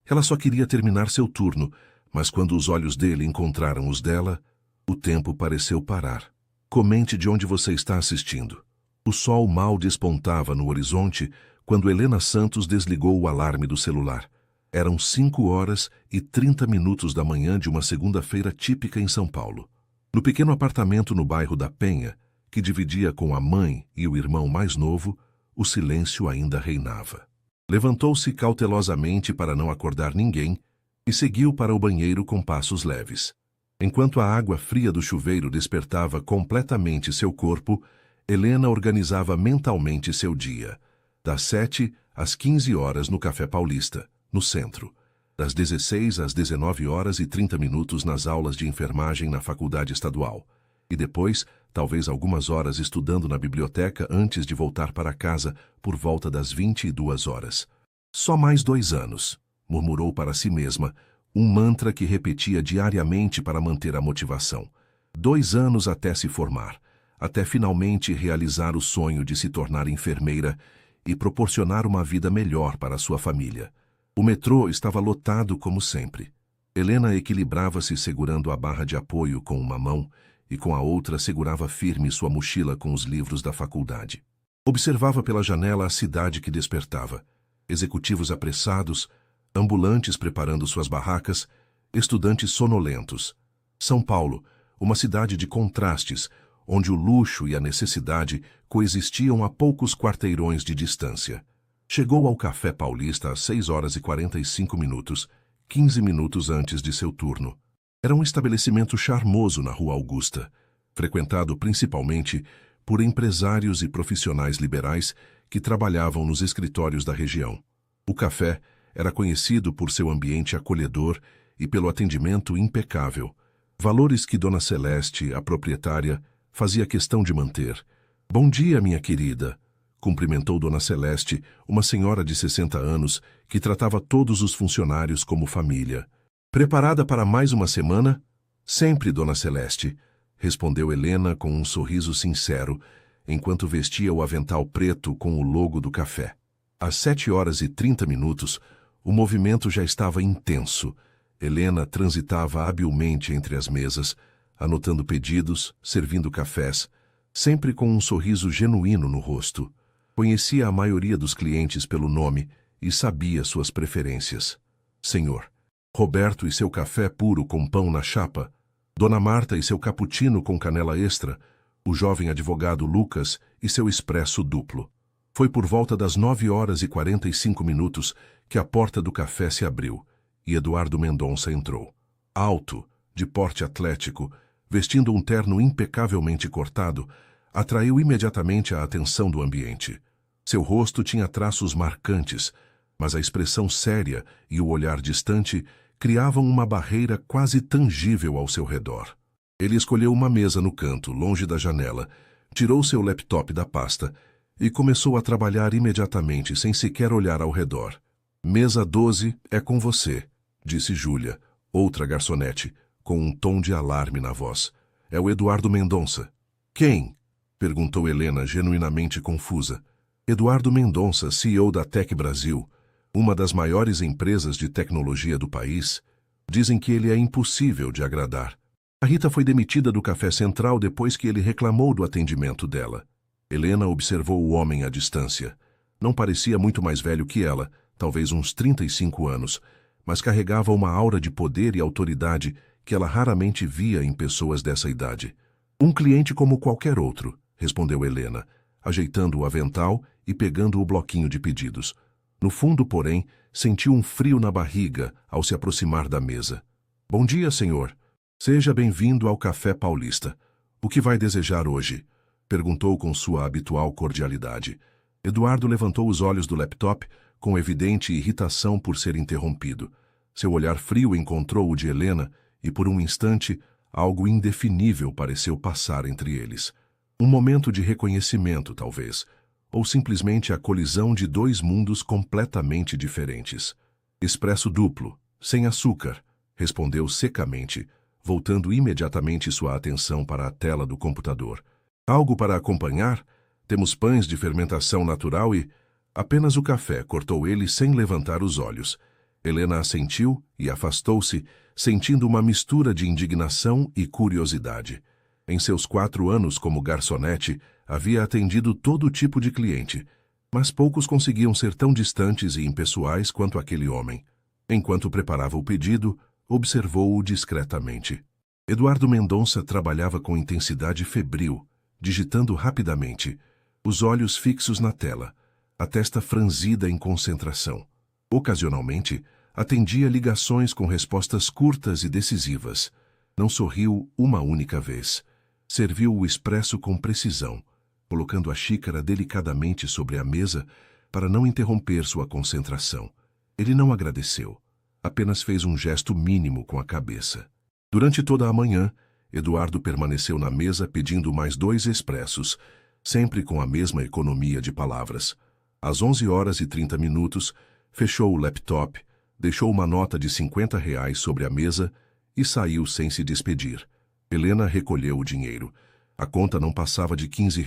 Ela só queria terminar seu turno, mas quando os olhos dele encontraram os dela, o tempo pareceu parar. Comente de onde você está assistindo. O sol mal despontava no horizonte quando Helena Santos desligou o alarme do celular. Eram 5h30 da manhã de uma segunda-feira típica em São Paulo. No pequeno apartamento no bairro da Penha, que dividia com a mãe e o irmão mais novo, o silêncio ainda reinava. Levantou-se cautelosamente para não acordar ninguém e seguiu para o banheiro com passos leves. Enquanto a água fria do chuveiro despertava completamente seu corpo, Helena organizava mentalmente seu dia. Das 7 às 15 horas no Café Paulista, no centro. Das 16 às 19h30 nas aulas de enfermagem na Faculdade Estadual. E depois, talvez algumas horas estudando na biblioteca antes de voltar para casa por volta das 22 horas. Só mais 2 anos, murmurou para si mesma, um mantra que repetia diariamente para manter a motivação. 2 anos até se formar, até finalmente realizar o sonho de se tornar enfermeira e proporcionar uma vida melhor para sua família. O metrô estava lotado como sempre. Helena equilibrava-se segurando a barra de apoio com uma mão e com a outra segurava firme sua mochila com os livros da faculdade. Observava pela janela a cidade que despertava. Executivos apressados, ambulantes preparando suas barracas, estudantes sonolentos. São Paulo, uma cidade de contrastes, onde o luxo e a necessidade coexistiam a poucos quarteirões de distância. Chegou ao Café Paulista às 6h45, 15 minutos antes de seu turno. Era um estabelecimento charmoso na Rua Augusta, frequentado principalmente por empresários e profissionais liberais que trabalhavam nos escritórios da região. O café era conhecido por seu ambiente acolhedor e pelo atendimento impecável, valores que Dona Celeste, a proprietária, fazia questão de manter. "Bom dia, minha querida", cumprimentou Dona Celeste, uma senhora de 60 anos que tratava todos os funcionários como família. "Preparada para mais uma semana?" "Sempre, Dona Celeste", respondeu Helena com um sorriso sincero, enquanto vestia o avental preto com o logo do café. Às 7h30, o movimento já estava intenso. Helena transitava habilmente entre as mesas, anotando pedidos, servindo cafés, sempre com um sorriso genuíno no rosto. Conhecia a maioria dos clientes pelo nome e sabia suas preferências. "Senhor Roberto e seu café puro com pão na chapa, Dona Marta e seu cappuccino com canela extra, o jovem advogado Lucas e seu expresso duplo." Foi por volta das 9h45 que a porta do café se abriu e Eduardo Mendonça entrou. Alto, de porte atlético, vestindo um terno impecavelmente cortado, atraiu imediatamente a atenção do ambiente. Seu rosto tinha traços marcantes, mas a expressão séria e o olhar distante criavam uma barreira quase tangível ao seu redor. Ele escolheu uma mesa no canto, longe da janela, tirou seu laptop da pasta e começou a trabalhar imediatamente, sem sequer olhar ao redor. "Mesa 12 é com você", disse Júlia, outra garçonete, com um tom de alarme na voz. "É o Eduardo Mendonça." "Quem?" perguntou Helena, genuinamente confusa. "Eduardo Mendonça, CEO da Tec Brasil, uma das maiores empresas de tecnologia do país. Dizem que ele é impossível de agradar. A Rita foi demitida do Café Central depois que ele reclamou do atendimento dela." Helena observou o homem à distância. Não parecia muito mais velho que ela, talvez uns 35 anos, mas carregava uma aura de poder e autoridade que ela raramente via em pessoas dessa idade. "Um cliente como qualquer outro", respondeu Helena, ajeitando o avental e pegando o bloquinho de pedidos. No fundo, porém, sentiu um frio na barriga ao se aproximar da mesa. "Bom dia, senhor. Seja bem-vindo ao Café Paulista. O que vai desejar hoje?" perguntou com sua habitual cordialidade. Eduardo levantou os olhos do laptop com evidente irritação por ser interrompido. Seu olhar frio encontrou o de Helena e, por um instante, algo indefinível pareceu passar entre eles. Um momento de reconhecimento, talvez, ou simplesmente a colisão de 2 mundos completamente diferentes. "Expresso duplo, sem açúcar", respondeu secamente, voltando imediatamente sua atenção para a tela do computador. "Algo para acompanhar? Temos pães de fermentação natural e..." "Apenas o café", cortou ele sem levantar os olhos. Helena assentiu e afastou-se, sentindo uma mistura de indignação e curiosidade. Em seus 4 anos como garçonete, havia atendido todo tipo de cliente, mas poucos conseguiam ser tão distantes e impessoais quanto aquele homem. Enquanto preparava o pedido, observou-o discretamente. Eduardo Mendonça trabalhava com intensidade febril, digitando rapidamente, os olhos fixos na tela, a testa franzida em concentração. Ocasionalmente, atendia ligações com respostas curtas e decisivas. Não sorriu uma única vez. Serviu o expresso com precisão, colocando a xícara delicadamente sobre a mesa para não interromper sua concentração. Ele não agradeceu, apenas fez um gesto mínimo com a cabeça. Durante toda a manhã, Eduardo permaneceu na mesa pedindo mais 2 expressos, sempre com a mesma economia de palavras. Às 11h30, fechou o laptop, deixou uma nota de R$ 50 sobre a mesa e saiu sem se despedir. Helena recolheu o dinheiro. A conta não passava de R$ 15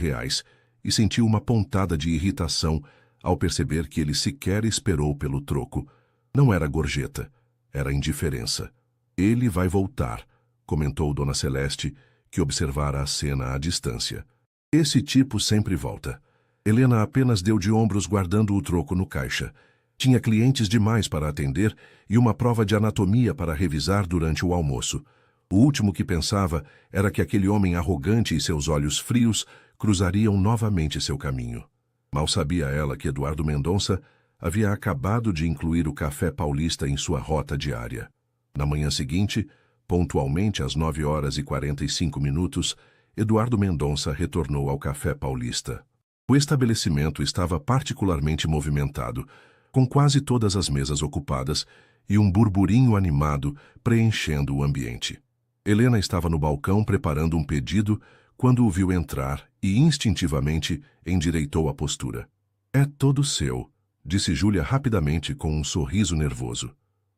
e sentiu uma pontada de irritação ao perceber que ele sequer esperou pelo troco. Não era gorjeta, era indiferença. Ele vai voltar, comentou Dona Celeste, que observara a cena à distância. Esse tipo sempre volta. Helena apenas deu de ombros guardando o troco no caixa. Tinha clientes demais para atender e uma prova de anatomia para revisar durante o almoço. O último que pensava era que aquele homem arrogante e seus olhos frios cruzariam novamente seu caminho. Mal sabia ela que Eduardo Mendonça havia acabado de incluir o café paulista em sua rota diária. Na manhã seguinte, pontualmente às 9h45, Eduardo Mendonça retornou ao Café Paulista. O estabelecimento estava particularmente movimentado, com quase todas as mesas ocupadas e um burburinho animado preenchendo o ambiente. Helena estava no balcão preparando um pedido quando o viu entrar e instintivamente endireitou a postura. "É todo seu", disse Júlia rapidamente com um sorriso nervoso.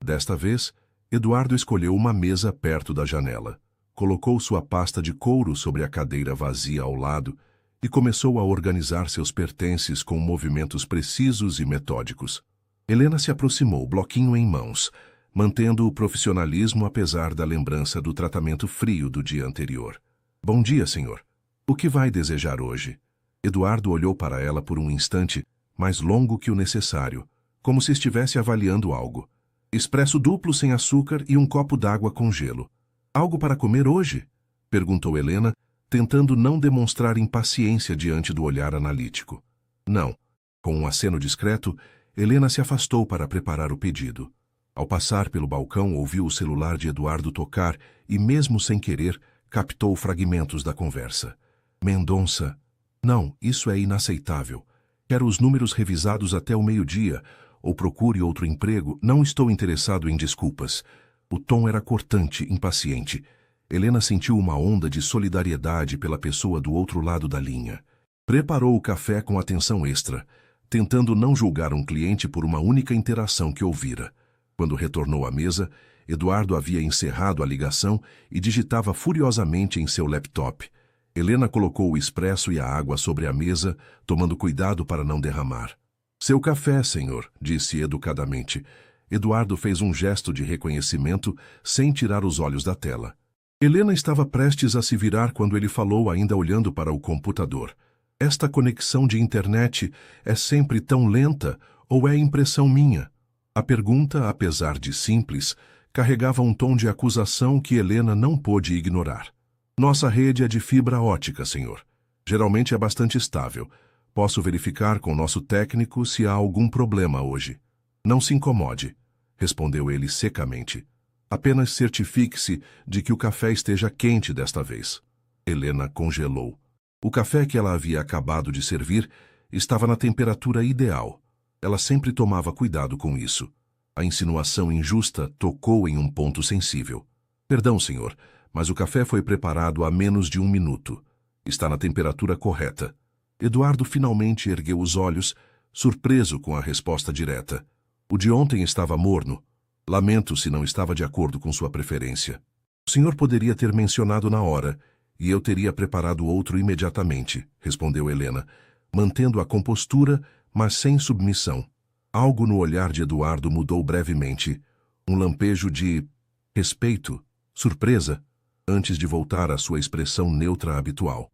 Desta vez, Eduardo escolheu uma mesa perto da janela, colocou sua pasta de couro sobre a cadeira vazia ao lado e começou a organizar seus pertences com movimentos precisos e metódicos. Helena se aproximou, bloquinho em mãos, mantendo o profissionalismo apesar da lembrança do tratamento frio do dia anterior. "Bom dia, senhor. O que vai desejar hoje?" Eduardo olhou para ela por um instante, mais longo que o necessário, como se estivesse avaliando algo. "Expresso duplo sem açúcar e um copo d'água com gelo." "Algo para comer hoje?" perguntou Helena, tentando não demonstrar impaciência diante do olhar analítico. "Não." Com um aceno discreto, Helena se afastou para preparar o pedido. Ao passar pelo balcão, ouviu o celular de Eduardo tocar e, mesmo sem querer, captou fragmentos da conversa. "Mendonça, não, isso é inaceitável. Quero os números revisados até o meio-dia, ou procure outro emprego. Não estou interessado em desculpas." O tom era cortante, impaciente. Helena sentiu uma onda de solidariedade pela pessoa do outro lado da linha. Preparou o café com atenção extra, tentando não julgar um cliente por uma única interação que ouvira. Quando retornou à mesa, Eduardo havia encerrado a ligação e digitava furiosamente em seu laptop. Helena colocou o expresso e a água sobre a mesa, tomando cuidado para não derramar. "Seu café, senhor", disse educadamente. Eduardo fez um gesto de reconhecimento sem tirar os olhos da tela. Helena estava prestes a se virar quando ele falou, ainda olhando para o computador. "Esta conexão de internet é sempre tão lenta ou é impressão minha?" A pergunta, apesar de simples, carregava um tom de acusação que Helena não pôde ignorar. "Nossa rede é de fibra ótica, senhor. Geralmente é bastante estável. Posso verificar com nosso técnico se há algum problema hoje." "Não se incomode", respondeu ele secamente. "Apenas certifique-se de que o café esteja quente desta vez." Helena congelou. O café que ela havia acabado de servir estava na temperatura ideal. Ela sempre tomava cuidado com isso. A insinuação injusta tocou em um ponto sensível. "Perdão, senhor, mas o café foi preparado há menos de 1 minuto. Está na temperatura correta." Eduardo finalmente ergueu os olhos, surpreso com a resposta direta. "O de ontem estava morno. Lamento se não estava de acordo com sua preferência. O senhor poderia ter mencionado na hora, e eu teria preparado outro imediatamente", respondeu Helena, mantendo a compostura, mas sem submissão. Algo no olhar de Eduardo mudou brevemente. Um lampejo de respeito, surpresa, antes de voltar à sua expressão neutra habitual.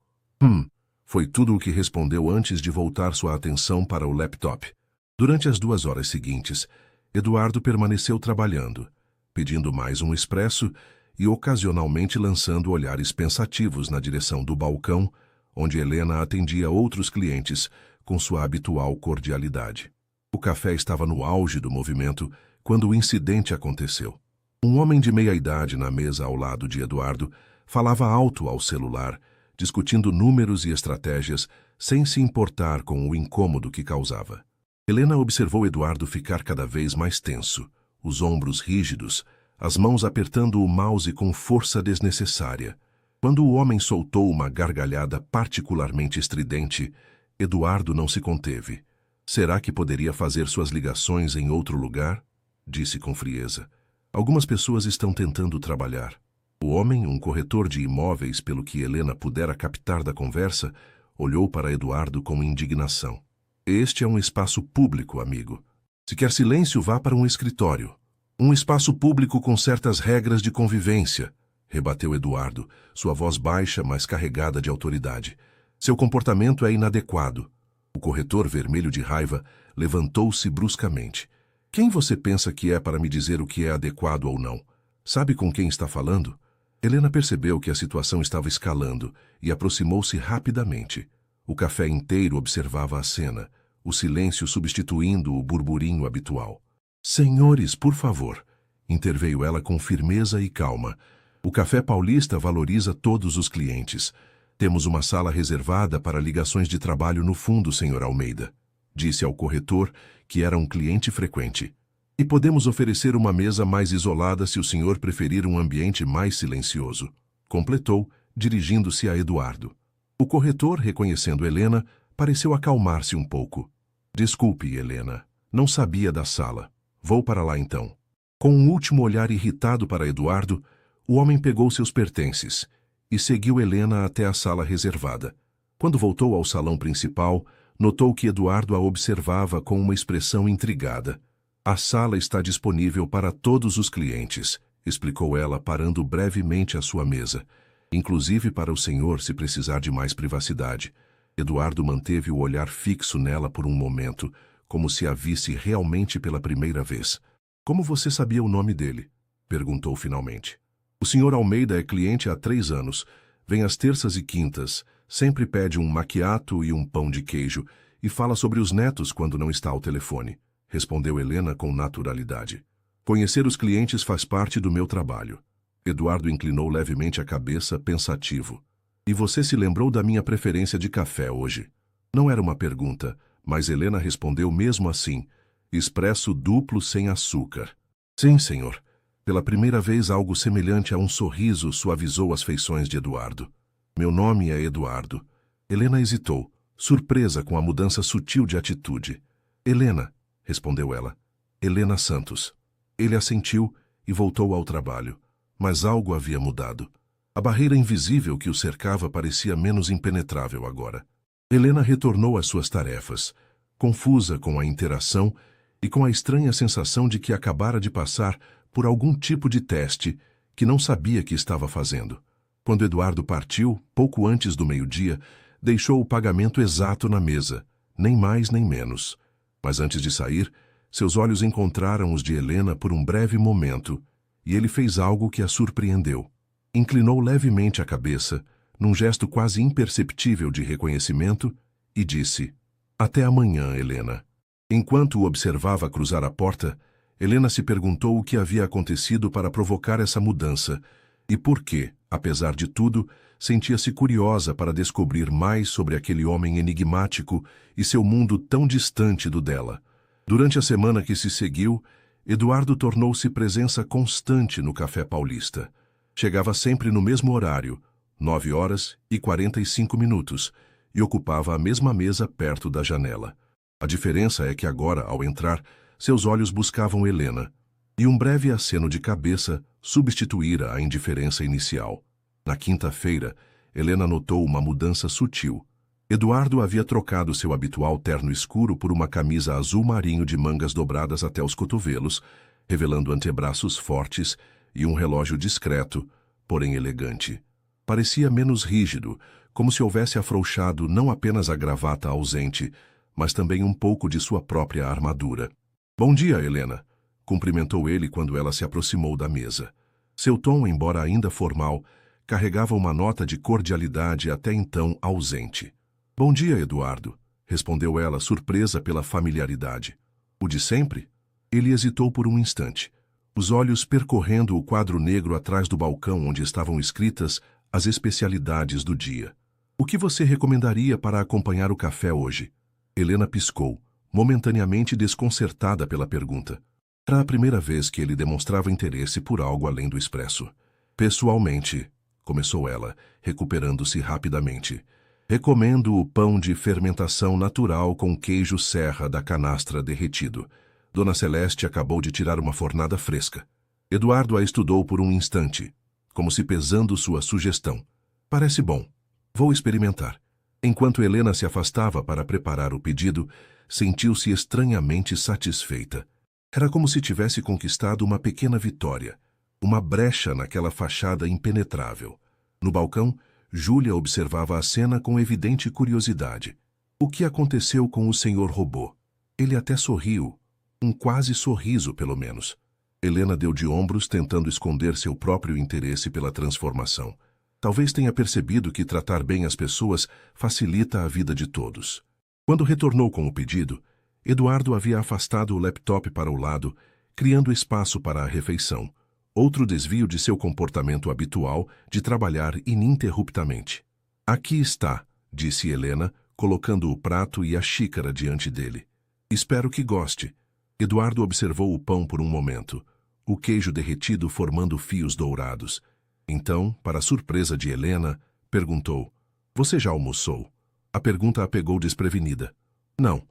Foi tudo o que respondeu antes de voltar sua atenção para o laptop. Durante as 2 horas seguintes, Eduardo permaneceu trabalhando, pedindo mais um expresso e ocasionalmente lançando olhares pensativos na direção do balcão, onde Helena atendia outros clientes com sua habitual cordialidade. O café estava no auge do movimento quando o incidente aconteceu. Um homem de meia-idade na mesa ao lado de Eduardo falava alto ao celular, discutindo números e estratégias sem se importar com o incômodo que causava. Helena observou Eduardo ficar cada vez mais tenso, os ombros rígidos, as mãos apertando o mouse com força desnecessária. Quando o homem soltou uma gargalhada particularmente estridente, Eduardo não se conteve. Será que poderia fazer suas ligações em outro lugar? Disse com frieza. Algumas pessoas estão tentando trabalhar. O homem, um corretor de imóveis, pelo que Helena pudera captar da conversa, olhou para Eduardo com indignação. Este é um espaço público, amigo. Se quer silêncio, vá para um escritório. Um espaço público com certas regras de convivência, rebateu Eduardo, sua voz baixa, mas carregada de autoridade. Seu comportamento é inadequado. O corretor, vermelho de raiva, levantou-se bruscamente. Quem você pensa que é para me dizer o que é adequado ou não? Sabe com quem está falando? Helena percebeu que a situação estava escalando e aproximou-se rapidamente. O café inteiro observava a cena, o silêncio substituindo o burburinho habitual. Senhores, por favor, interveio ela com firmeza e calma. O Café Paulista valoriza todos os clientes. Temos uma sala reservada para ligações de trabalho no fundo, Sr. Almeida, disse ao corretor, que era um cliente frequente. E podemos oferecer uma mesa mais isolada se o senhor preferir um ambiente mais silencioso, completou, dirigindo-se a Eduardo. O corretor, reconhecendo Helena, pareceu acalmar-se um pouco. Desculpe, Helena, não sabia da sala. Vou para lá então. Com um último olhar irritado para Eduardo, o homem pegou seus pertences e seguiu Helena até a sala reservada. Quando voltou ao salão principal, notou que Eduardo a observava com uma expressão intrigada. A sala está disponível para todos os clientes, explicou ela, parando brevemente à sua mesa. Inclusive para o senhor se precisar de mais privacidade. Eduardo manteve o olhar fixo nela por um momento, como se a visse realmente pela primeira vez. Como você sabia o nome dele? Perguntou finalmente. O senhor Almeida é cliente há 3 anos. Vem às terças e quintas, sempre pede um macchiato e um pão de queijo e fala sobre os netos quando não está ao telefone, respondeu Helena com naturalidade. Conhecer os clientes faz parte do meu trabalho. Eduardo inclinou levemente a cabeça, pensativo. E você se lembrou da minha preferência de café hoje? Não era uma pergunta, mas Helena respondeu mesmo assim. Expresso duplo sem açúcar. Sim, senhor. Pela primeira vez algo semelhante a um sorriso suavizou as feições de Eduardo. Meu nome é Eduardo. Helena hesitou, surpresa com a mudança sutil de atitude. Helena, respondeu ela. Helena Santos. Ele assentiu e voltou ao trabalho. Mas algo havia mudado. A barreira invisível que o cercava parecia menos impenetrável agora. Helena retornou às suas tarefas, confusa com a interação e com a estranha sensação de que acabara de passar por algum tipo de teste que não sabia que estava fazendo. Quando Eduardo partiu, pouco antes do meio-dia, deixou o pagamento exato na mesa, nem mais nem menos. Mas antes de sair, seus olhos encontraram os de Helena por um breve momento, e ele fez algo que a surpreendeu. Inclinou levemente a cabeça, num gesto quase imperceptível de reconhecimento, e disse: Até amanhã, Helena. Enquanto o observava cruzar a porta, Helena se perguntou o que havia acontecido para provocar essa mudança e por que, apesar de tudo, sentia-se curiosa para descobrir mais sobre aquele homem enigmático e seu mundo tão distante do dela. Durante a semana que se seguiu, Eduardo tornou-se presença constante no Café Paulista. Chegava sempre no mesmo horário, 9h45, e ocupava a mesma mesa perto da janela. A diferença é que agora, ao entrar, seus olhos buscavam Helena, e um breve aceno de cabeça substituíra a indiferença inicial. Na quinta-feira, Helena notou uma mudança sutil. Eduardo havia trocado seu habitual terno escuro por uma camisa azul marinho de mangas dobradas até os cotovelos, revelando antebraços fortes e um relógio discreto, porém elegante. Parecia menos rígido, como se houvesse afrouxado não apenas a gravata ausente, mas também um pouco de sua própria armadura. "Bom dia, Helena", cumprimentou ele quando ela se aproximou da mesa. Seu tom, embora ainda formal, carregava uma nota de cordialidade até então ausente. "Bom dia, Eduardo", respondeu ela, surpresa pela familiaridade. "O de sempre?" Ele hesitou por um instante, os olhos percorrendo o quadro negro atrás do balcão onde estavam escritas as especialidades do dia. "O que você recomendaria para acompanhar o café hoje?" Helena piscou, momentaneamente desconcertada pela pergunta. Era a primeira vez que ele demonstrava interesse por algo além do expresso. "Pessoalmente", começou ela, recuperando-se rapidamente, "recomendo o pão de fermentação natural com queijo serra da canastra derretido. Dona Celeste acabou de tirar uma fornada fresca." Eduardo a estudou por um instante, como se pesando sua sugestão. "Parece bom. Vou experimentar." Enquanto Helena se afastava para preparar o pedido, sentiu-se estranhamente satisfeita. Era como se tivesse conquistado uma pequena vitória, uma brecha naquela fachada impenetrável. No balcão, Júlia observava a cena com evidente curiosidade. O que aconteceu com o senhor robô? Ele até sorriu, um quase sorriso pelo menos. Helena deu de ombros, tentando esconder seu próprio interesse pela transformação. Talvez tenha percebido que tratar bem as pessoas facilita a vida de todos. Quando retornou com o pedido, Eduardo havia afastado o laptop para o lado, criando espaço para a refeição, outro desvio de seu comportamento habitual de trabalhar ininterruptamente. "Aqui está", disse Helena, colocando o prato e a xícara diante dele. "Espero que goste." Eduardo observou o pão por um momento, o queijo derretido formando fios dourados. Então, para a surpresa de Helena, perguntou: "Você já almoçou?" A pergunta a pegou desprevenida. "Não.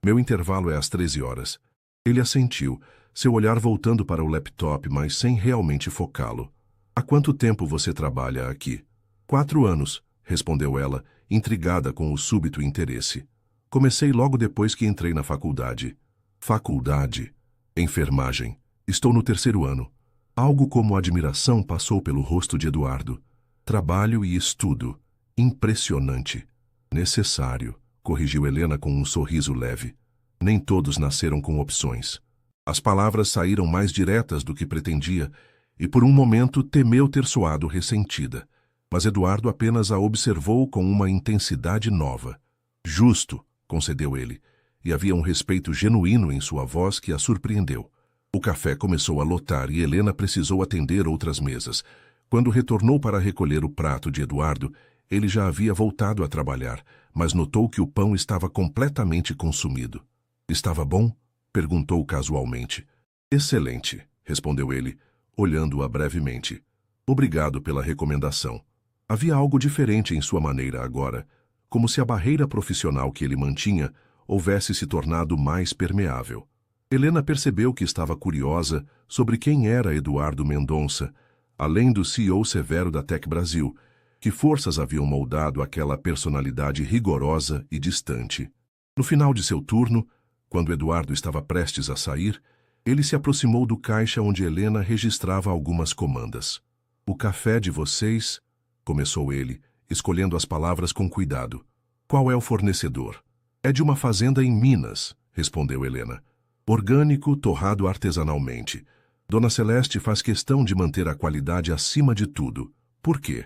Meu intervalo é às 13 horas. Ele assentiu, seu olhar voltando para o laptop, mas sem realmente focá-lo. "Há quanto tempo você trabalha aqui?" 4 anos, respondeu ela, intrigada com o súbito interesse. "Comecei logo depois que entrei na faculdade." "Faculdade? Enfermagem. Estou no 3º ano." Algo como admiração passou pelo rosto de Eduardo. "Trabalho e estudo. Impressionante." "Necessário", corrigiu Helena com um sorriso leve. "Nem todos nasceram com opções." As palavras saíram mais diretas do que pretendia, e por um momento temeu ter soado ressentida. Mas Eduardo apenas a observou com uma intensidade nova. "Justo", concedeu ele, e havia um respeito genuíno em sua voz que a surpreendeu. O café começou a lotar e Helena precisou atender outras mesas. Quando retornou para recolher o prato de Eduardo, ele já havia voltado a trabalhar, mas notou que o pão estava completamente consumido. "Estava bom?" perguntou casualmente. "Excelente", respondeu ele, olhando-a brevemente. "Obrigado pela recomendação." Havia algo diferente em sua maneira agora, como se a barreira profissional que ele mantinha houvesse se tornado mais permeável. Helena percebeu que estava curiosa sobre quem era Eduardo Mendonça, além do CEO severo da Tec Brasil. Que forças haviam moldado aquela personalidade rigorosa e distante? No final de seu turno, quando Eduardo estava prestes a sair, ele se aproximou do caixa onde Helena registrava algumas comandas. "O café de vocês", começou ele, escolhendo as palavras com cuidado. "Qual é o fornecedor?" "É de uma fazenda em Minas", respondeu Helena. "Orgânico, torrado artesanalmente. Dona Celeste faz questão de manter a qualidade acima de tudo. Por quê?"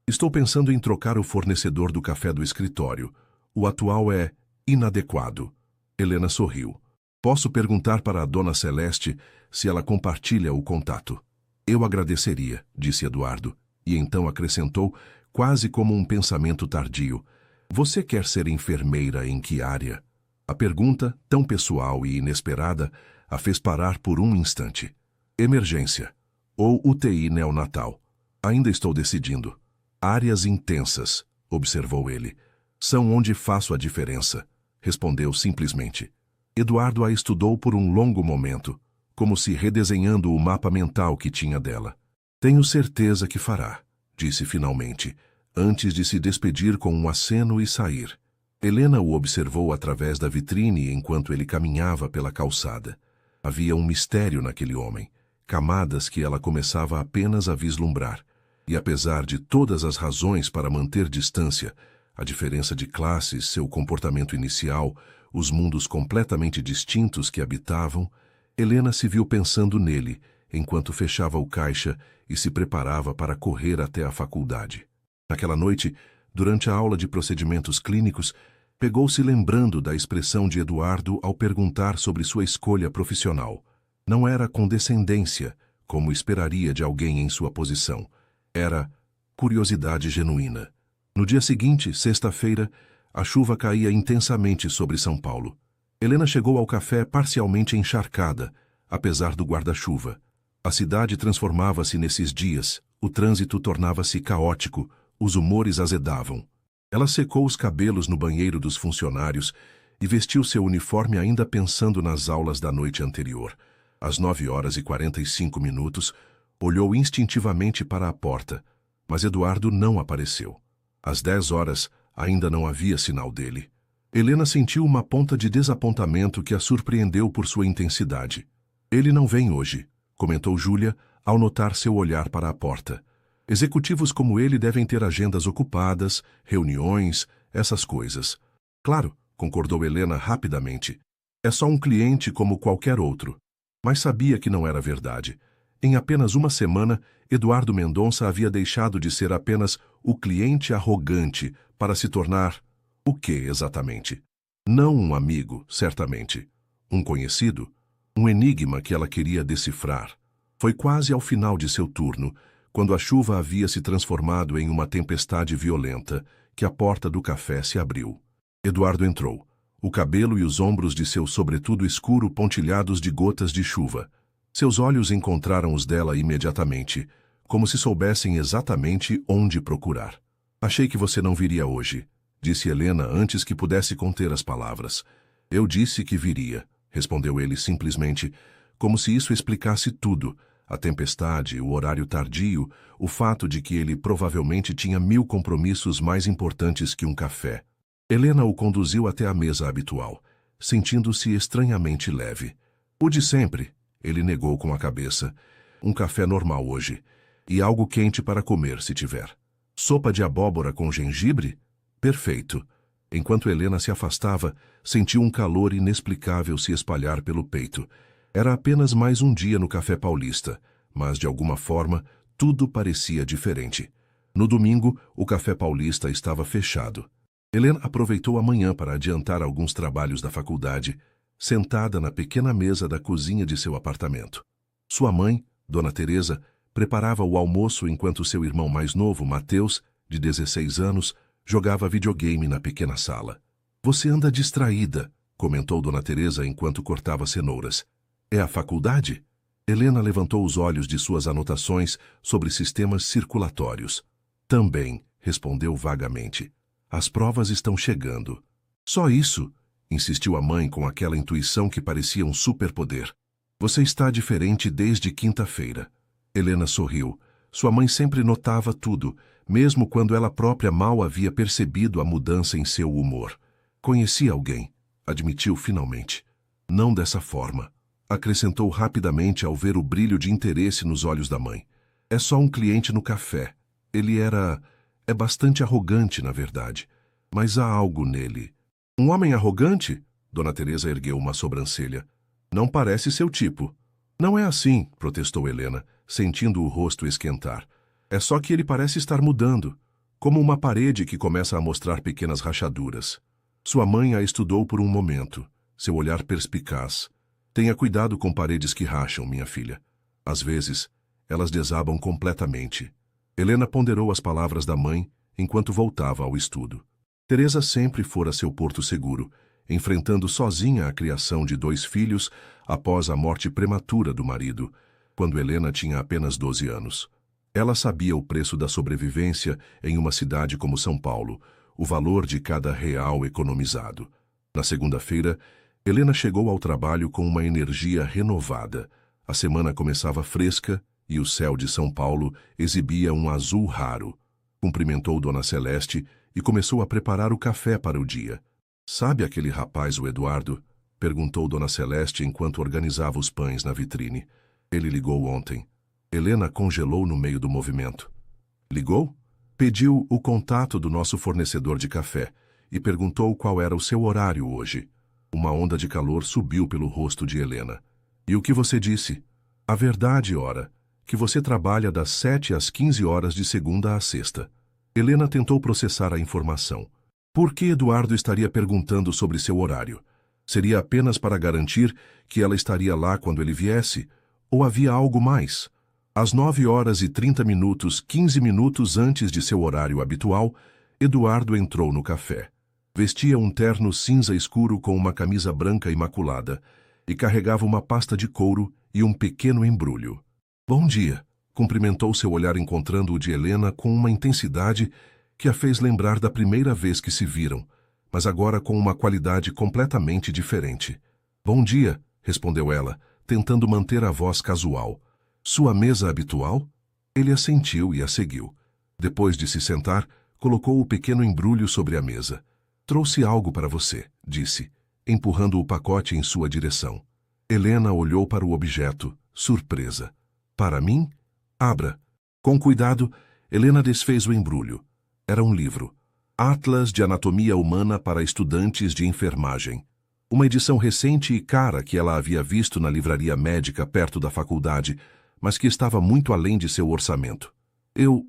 "Estou pensando em trocar o fornecedor do café do escritório. O atual é inadequado." Helena sorriu. "Posso perguntar para a Dona Celeste se ela compartilha o contato?" "Eu agradeceria", disse Eduardo, e então acrescentou, quase como um pensamento tardio: "Você quer ser enfermeira em que área?" A pergunta, tão pessoal e inesperada, a fez parar por um instante. "Emergência. Ou UTI neonatal. Ainda estou decidindo." "Áreas intensas", observou ele. "São onde faço a diferença", respondeu simplesmente. Eduardo a estudou por um longo momento, como se redesenhando o mapa mental que tinha dela. "Tenho certeza que fará", disse finalmente, antes de se despedir com um aceno e sair. Helena o observou através da vitrine enquanto ele caminhava pela calçada. Havia um mistério naquele homem, camadas que ela começava apenas a vislumbrar. E apesar de todas as razões para manter distância, a diferença de classes, seu comportamento inicial, os mundos completamente distintos que habitavam, Helena se viu pensando nele enquanto fechava o caixa e se preparava para correr até a faculdade. Naquela noite, durante a aula de procedimentos clínicos, pegou-se lembrando da expressão de Eduardo ao perguntar sobre sua escolha profissional. Não era condescendência, como esperaria de alguém em sua posição. Era curiosidade genuína. No dia seguinte, sexta-feira, a chuva caía intensamente sobre São Paulo. Helena chegou ao café parcialmente encharcada, apesar do guarda-chuva. A cidade transformava-se nesses dias, o trânsito tornava-se caótico, os humores azedavam. Ela secou os cabelos no banheiro dos funcionários e vestiu seu uniforme ainda pensando nas aulas da noite anterior. Às 9h45, olhou instintivamente para a porta, mas Eduardo não apareceu. Às 10h, ainda não havia sinal dele. Helena sentiu uma ponta de desapontamento que a surpreendeu por sua intensidade. Ele não vem hoje, comentou Júlia ao notar seu olhar para a porta. Executivos como ele devem ter agendas ocupadas, reuniões, essas coisas. Claro, concordou Helena rapidamente. É só um cliente como qualquer outro. Mas sabia que não era verdade. Em apenas uma semana, Eduardo Mendonça havia deixado de ser apenas o cliente arrogante para se tornar o quê exatamente? Não um amigo, certamente. Um conhecido? Um enigma que ela queria decifrar. Foi quase ao final de seu turno, quando a chuva havia se transformado em uma tempestade violenta, que a porta do café se abriu. Eduardo entrou, o cabelo e os ombros de seu sobretudo escuro pontilhados de gotas de chuva. Seus olhos encontraram os dela imediatamente, como se soubessem exatamente onde procurar. Achei que você não viria hoje, disse Helena antes que pudesse conter as palavras. Eu disse que viria, respondeu ele simplesmente, como se isso explicasse tudo. A tempestade, o horário tardio, o fato de que ele provavelmente tinha 1000 compromissos mais importantes que um café. Helena o conduziu até a mesa habitual, sentindo-se estranhamente leve. O de sempre, ele negou com a cabeça. Um café normal hoje. E algo quente para comer, se tiver. Sopa de abóbora com gengibre? Perfeito. Enquanto Helena se afastava, sentiu um calor inexplicável se espalhar pelo peito. Era apenas mais um dia no Café Paulista, mas, de alguma forma, tudo parecia diferente. No domingo, o Café Paulista estava fechado. Helena aproveitou a manhã para adiantar alguns trabalhos da faculdade, sentada na pequena mesa da cozinha de seu apartamento. Sua mãe, Dona Teresa, preparava o almoço enquanto seu irmão mais novo, Mateus, de 16 anos, jogava videogame na pequena sala. Você anda distraída, comentou Dona Teresa enquanto cortava cenouras. É a faculdade? Helena levantou os olhos de suas anotações sobre sistemas circulatórios. Também, respondeu vagamente. As provas estão chegando. Só isso, insistiu a mãe com aquela intuição que parecia um superpoder. Você está diferente desde quinta-feira. Helena sorriu. Sua mãe sempre notava tudo, mesmo quando ela própria mal havia percebido a mudança em seu humor. Conheci alguém, admitiu finalmente. Não dessa forma, acrescentou rapidamente ao ver o brilho de interesse nos olhos da mãe. É só um cliente no café. Ele é bastante arrogante, na verdade. Mas há algo nele. Um homem arrogante? Dona Teresa ergueu uma sobrancelha. Não parece seu tipo. Não é assim, protestou Helena, sentindo o rosto esquentar. É só que ele parece estar mudando, como uma parede que começa a mostrar pequenas rachaduras. Sua mãe a estudou por um momento, seu olhar perspicaz. Tenha cuidado com paredes que racham, minha filha. Às vezes, elas desabam completamente. Helena ponderou as palavras da mãe enquanto voltava ao estudo. Teresa sempre fora seu porto seguro, enfrentando sozinha a criação de 2 filhos após a morte prematura do marido, quando Helena tinha apenas 12 anos. Ela sabia o preço da sobrevivência em uma cidade como São Paulo, o valor de cada real economizado. Na segunda-feira, Helena chegou ao trabalho com uma energia renovada. A semana começava fresca e o céu de São Paulo exibia um azul raro. Cumprimentou Dona Celeste e começou a preparar o café para o dia. Sabe aquele rapaz, o Eduardo? Perguntou Dona Celeste enquanto organizava os pães na vitrine. Ele ligou ontem. Helena congelou no meio do movimento. Ligou? Pediu o contato do nosso fornecedor de café e perguntou qual era o seu horário hoje. Uma onda de calor subiu pelo rosto de Helena. E o que você disse? A verdade, ora, que você trabalha das 7 às 15 horas de segunda a sexta. Helena tentou processar a informação. Por que Eduardo estaria perguntando sobre seu horário? Seria apenas para garantir que ela estaria lá quando ele viesse? Ou havia algo mais? Às 9 horas e 30 minutos, 15 minutos antes de seu horário habitual, Eduardo entrou no café. Vestia um terno cinza escuro com uma camisa branca imaculada e carregava uma pasta de couro e um pequeno embrulho. Bom dia, cumprimentou seu olhar encontrando o de Helena com uma intensidade que a fez lembrar da primeira vez que se viram, mas agora com uma qualidade completamente diferente. Bom dia, respondeu ela, tentando manter a voz casual. Sua mesa habitual? Ele assentiu e a seguiu. Depois de se sentar, colocou o pequeno embrulho sobre a mesa. Trouxe algo para você, disse, empurrando o pacote em sua direção. Helena olhou para o objeto, surpresa. Para mim? Abra. Com cuidado, Helena desfez o embrulho. Era um livro. Atlas de Anatomia Humana para Estudantes de Enfermagem. Uma edição recente e cara que ela havia visto na livraria médica perto da faculdade, mas que estava muito além de seu orçamento. Eu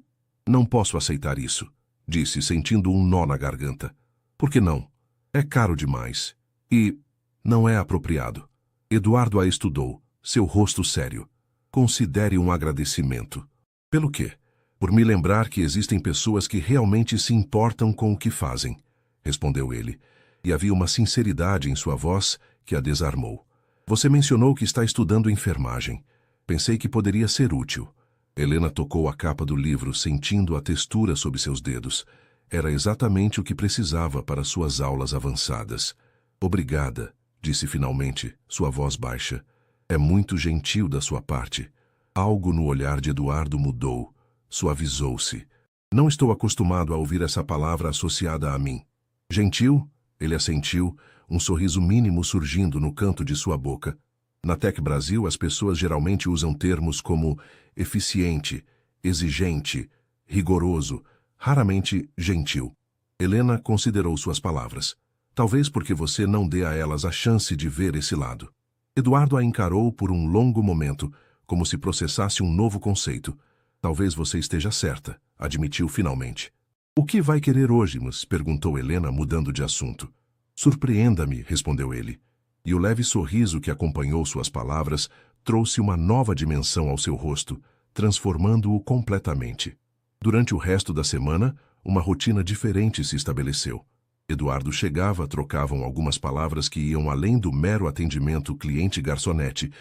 não posso aceitar isso, disse, sentindo um nó na garganta. Por que não? É caro demais. E não é apropriado. Eduardo a estudou, seu rosto sério. Considere um agradecimento. Pelo quê? Por me lembrar que existem pessoas que realmente se importam com o que fazem, respondeu ele, e havia uma sinceridade em sua voz que a desarmou. Você mencionou que está estudando enfermagem. Pensei que poderia ser útil. Helena tocou a capa do livro, sentindo a textura sob seus dedos. Era exatamente o que precisava para suas aulas avançadas. Obrigada, disse finalmente, sua voz baixa. É muito gentil da sua parte. Algo no olhar de Eduardo mudou, suavizou-se. Não estou acostumado a ouvir essa palavra associada a mim. Gentil? Ele assentiu, um sorriso mínimo surgindo no canto de sua boca. Na Tec Brasil, as pessoas geralmente usam termos como eficiente, exigente, rigoroso, raramente gentil. Helena considerou suas palavras. Talvez porque você não dê a elas a chance de ver esse lado. Eduardo a encarou por um longo momento, como se processasse um novo conceito. Talvez você esteja certa, admitiu finalmente. O que vai querer hoje, mas? Perguntou Helena, mudando de assunto. Surpreenda-me, respondeu ele. E o leve sorriso que acompanhou suas palavras trouxe uma nova dimensão ao seu rosto, transformando-o completamente. Durante o resto da semana, uma rotina diferente se estabeleceu. Eduardo chegava, trocavam algumas palavras que iam além do mero atendimento cliente-garçonete,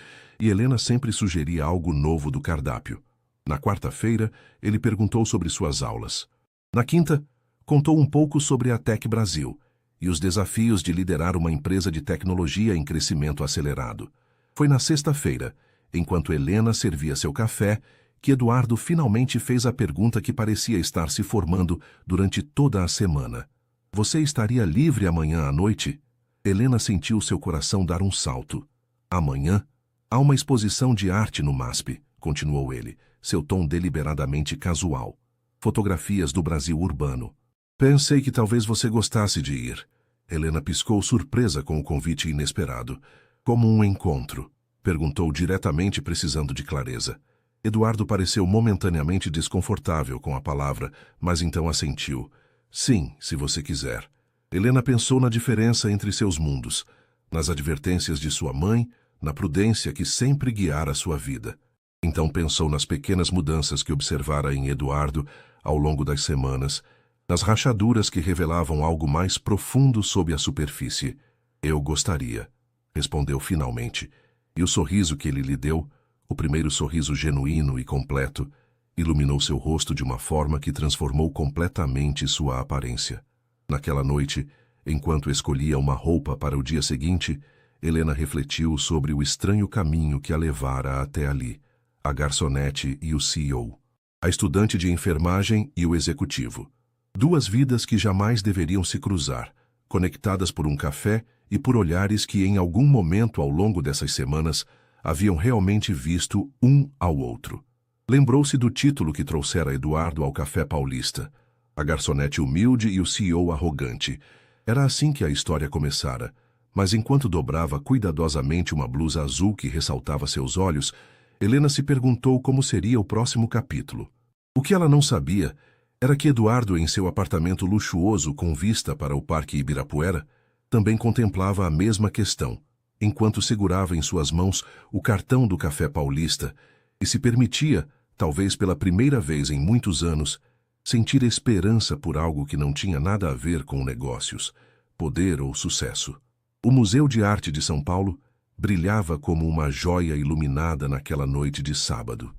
e Helena sempre sugeria algo novo do cardápio. Na quarta-feira, ele perguntou sobre suas aulas. Na quinta, contou um pouco sobre a Tec Brasil e os desafios de liderar uma empresa de tecnologia em crescimento acelerado. Foi na sexta-feira, enquanto Helena servia seu café, que Eduardo finalmente fez a pergunta que parecia estar se formando durante toda a semana. Você estaria livre amanhã à noite? Helena sentiu seu coração dar um salto. Amanhã? Há uma exposição de arte no MASP, continuou ele, seu tom deliberadamente casual. Fotografias do Brasil urbano. Pensei que talvez você gostasse de ir. Helena piscou surpresa com o convite inesperado. Como um encontro? Perguntou diretamente, precisando de clareza. Eduardo pareceu momentaneamente desconfortável com a palavra, mas então assentiu. Sim, se você quiser. Helena pensou na diferença entre seus mundos, nas advertências de sua mãe, na prudência que sempre guiara sua vida. Então pensou nas pequenas mudanças que observara em Eduardo ao longo das semanas, nas rachaduras que revelavam algo mais profundo sob a superfície. Eu gostaria, respondeu finalmente, e o sorriso que ele lhe deu, o primeiro sorriso genuíno e completo, iluminou seu rosto de uma forma que transformou completamente sua aparência. Naquela noite, enquanto escolhia uma roupa para o dia seguinte, Helena refletiu sobre o estranho caminho que a levara até ali, a garçonete e o CEO, a estudante de enfermagem e o executivo. Duas vidas que jamais deveriam se cruzar, conectadas por um café e por olhares que em algum momento ao longo dessas semanas haviam realmente visto um ao outro. Lembrou-se do título que trouxera Eduardo ao Café Paulista, a garçonete humilde e o CEO arrogante. Era assim que a história começara, mas enquanto dobrava cuidadosamente uma blusa azul que ressaltava seus olhos, Helena se perguntou como seria o próximo capítulo. O que ela não sabia era que Eduardo, em seu apartamento luxuoso com vista para o Parque Ibirapuera, também contemplava a mesma questão, enquanto segurava em suas mãos o cartão do Café Paulista e se permitia, talvez pela primeira vez em muitos anos, sentir esperança por algo que não tinha nada a ver com negócios, poder ou sucesso. O Museu de Arte de São Paulo brilhava como uma joia iluminada naquela noite de sábado.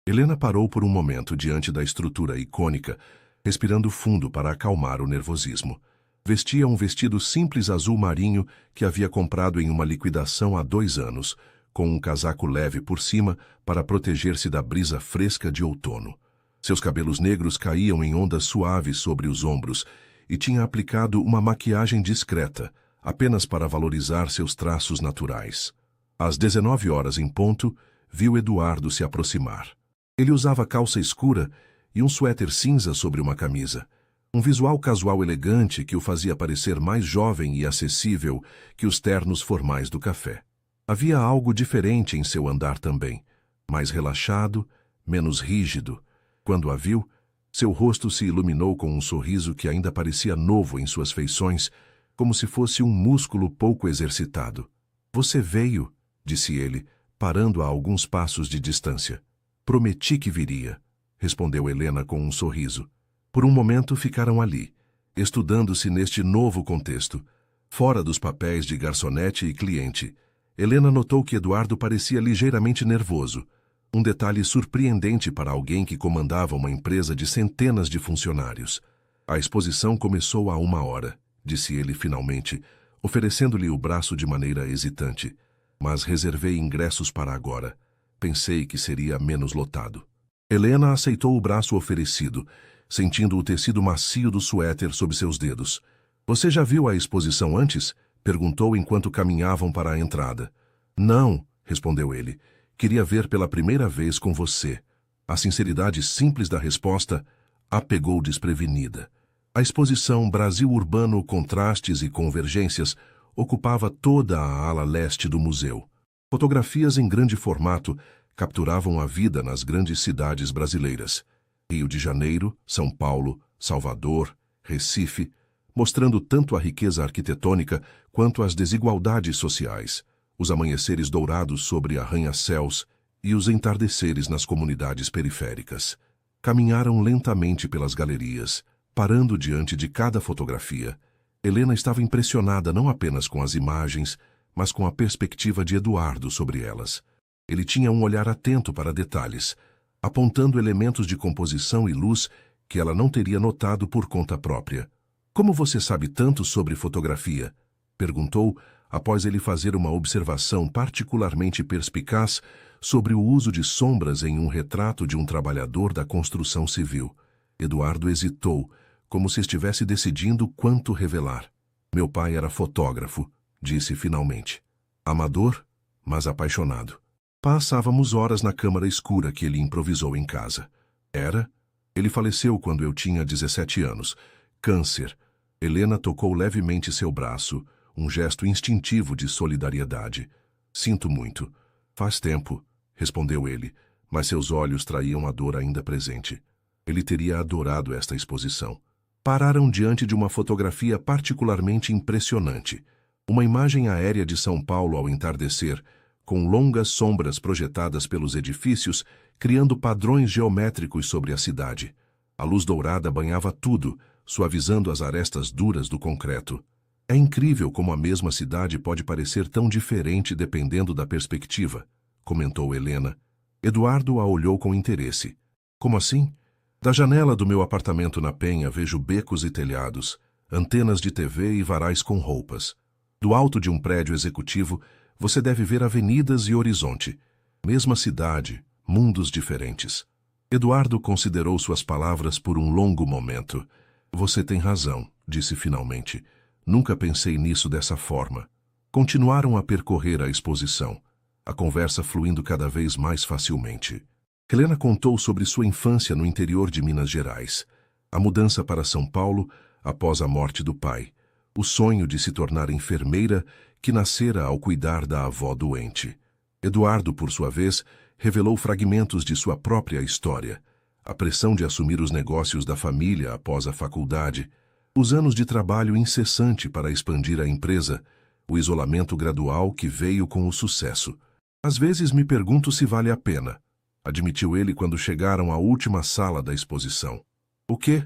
Helena parou por um momento diante da estrutura icônica, respirando fundo para acalmar o nervosismo. Vestia um vestido simples azul marinho que havia comprado em uma liquidação há 2 anos, com um casaco leve por cima para proteger-se da brisa fresca de outono. Seus cabelos negros caíam em ondas suaves sobre os ombros e tinha aplicado uma maquiagem discreta, apenas para valorizar seus traços naturais. Às 19 horas em ponto, viu Eduardo se aproximar. Ele usava calça escura e um suéter cinza sobre uma camisa. Um visual casual elegante que o fazia parecer mais jovem e acessível que os ternos formais do café. Havia algo diferente em seu andar também, mais relaxado, menos rígido. Quando a viu, seu rosto se iluminou com um sorriso que ainda parecia novo em suas feições, como se fosse um músculo pouco exercitado. "Você veio", disse ele, parando a alguns passos de distância. "Prometi que viria", respondeu Helena com um sorriso. Por um momento ficaram ali, estudando-se neste novo contexto, fora dos papéis de garçonete e cliente. Helena notou que Eduardo parecia ligeiramente nervoso, um detalhe surpreendente para alguém que comandava uma empresa de centenas de funcionários. "A exposição começou há 1 hora", disse ele finalmente, oferecendo-lhe o braço de maneira hesitante. "Mas reservei ingressos para agora. Pensei que seria menos lotado." Helena aceitou o braço oferecido, sentindo o tecido macio do suéter sob seus dedos. "Você já viu a exposição antes?" perguntou enquanto caminhavam para a entrada. "Não", respondeu ele. "Queria ver pela primeira vez com você." A sinceridade simples da resposta a pegou desprevenida. A exposição Brasil Urbano, Contrastes e Convergências ocupava toda a ala leste do museu. Fotografias em grande formato capturavam a vida nas grandes cidades brasileiras. Rio de Janeiro, São Paulo, Salvador, Recife, mostrando tanto a riqueza arquitetônica quanto as desigualdades sociais, os amanheceres dourados sobre arranha-céus e os entardeceres nas comunidades periféricas. Caminharam lentamente pelas galerias, parando diante de cada fotografia. Helena estava impressionada não apenas com as imagens, mas com a perspectiva de Eduardo sobre elas. Ele tinha um olhar atento para detalhes, apontando elementos de composição e luz que ela não teria notado por conta própria. "Como você sabe tanto sobre fotografia?" perguntou, após ele fazer uma observação particularmente perspicaz sobre o uso de sombras em um retrato de um trabalhador da construção civil. Eduardo hesitou, como se estivesse decidindo quanto revelar. "Meu pai era fotógrafo", disse finalmente. "Amador, mas apaixonado. Passávamos horas na câmara escura que ele improvisou em casa." "Era? Ele faleceu quando eu tinha 17 anos. Câncer." Helena tocou levemente seu braço, um gesto instintivo de solidariedade. "Sinto muito." "Faz tempo", respondeu ele, mas seus olhos traíam a dor ainda presente. Ele teria adorado esta exposição. Pararam diante de uma fotografia particularmente impressionante. Uma imagem aérea de São Paulo ao entardecer, com longas sombras projetadas pelos edifícios, criando padrões geométricos sobre a cidade. A luz dourada banhava tudo, suavizando as arestas duras do concreto. "É incrível como a mesma cidade pode parecer tão diferente dependendo da perspectiva", comentou Helena. Eduardo a olhou com interesse. "Como assim?" "Da janela do meu apartamento na Penha vejo becos e telhados, antenas de TV e varais com roupas. Do alto de um prédio executivo, você deve ver avenidas e horizonte. Mesma cidade, mundos diferentes." Eduardo considerou suas palavras por um longo momento. "Você tem razão", disse finalmente. Nunca pensei nisso dessa forma. Continuaram a percorrer a exposição, a conversa fluindo cada vez mais facilmente. Helena contou sobre sua infância no interior de Minas Gerais, a mudança para São Paulo após a morte do pai, o sonho de se tornar enfermeira que nascera ao cuidar da avó doente. Eduardo, por sua vez, revelou fragmentos de sua própria história, a pressão de assumir os negócios da família após a faculdade, os anos de trabalho incessante para expandir a empresa, o isolamento gradual que veio com o sucesso. Às vezes me pergunto se vale a pena, admitiu ele quando chegaram à última sala da exposição. O quê?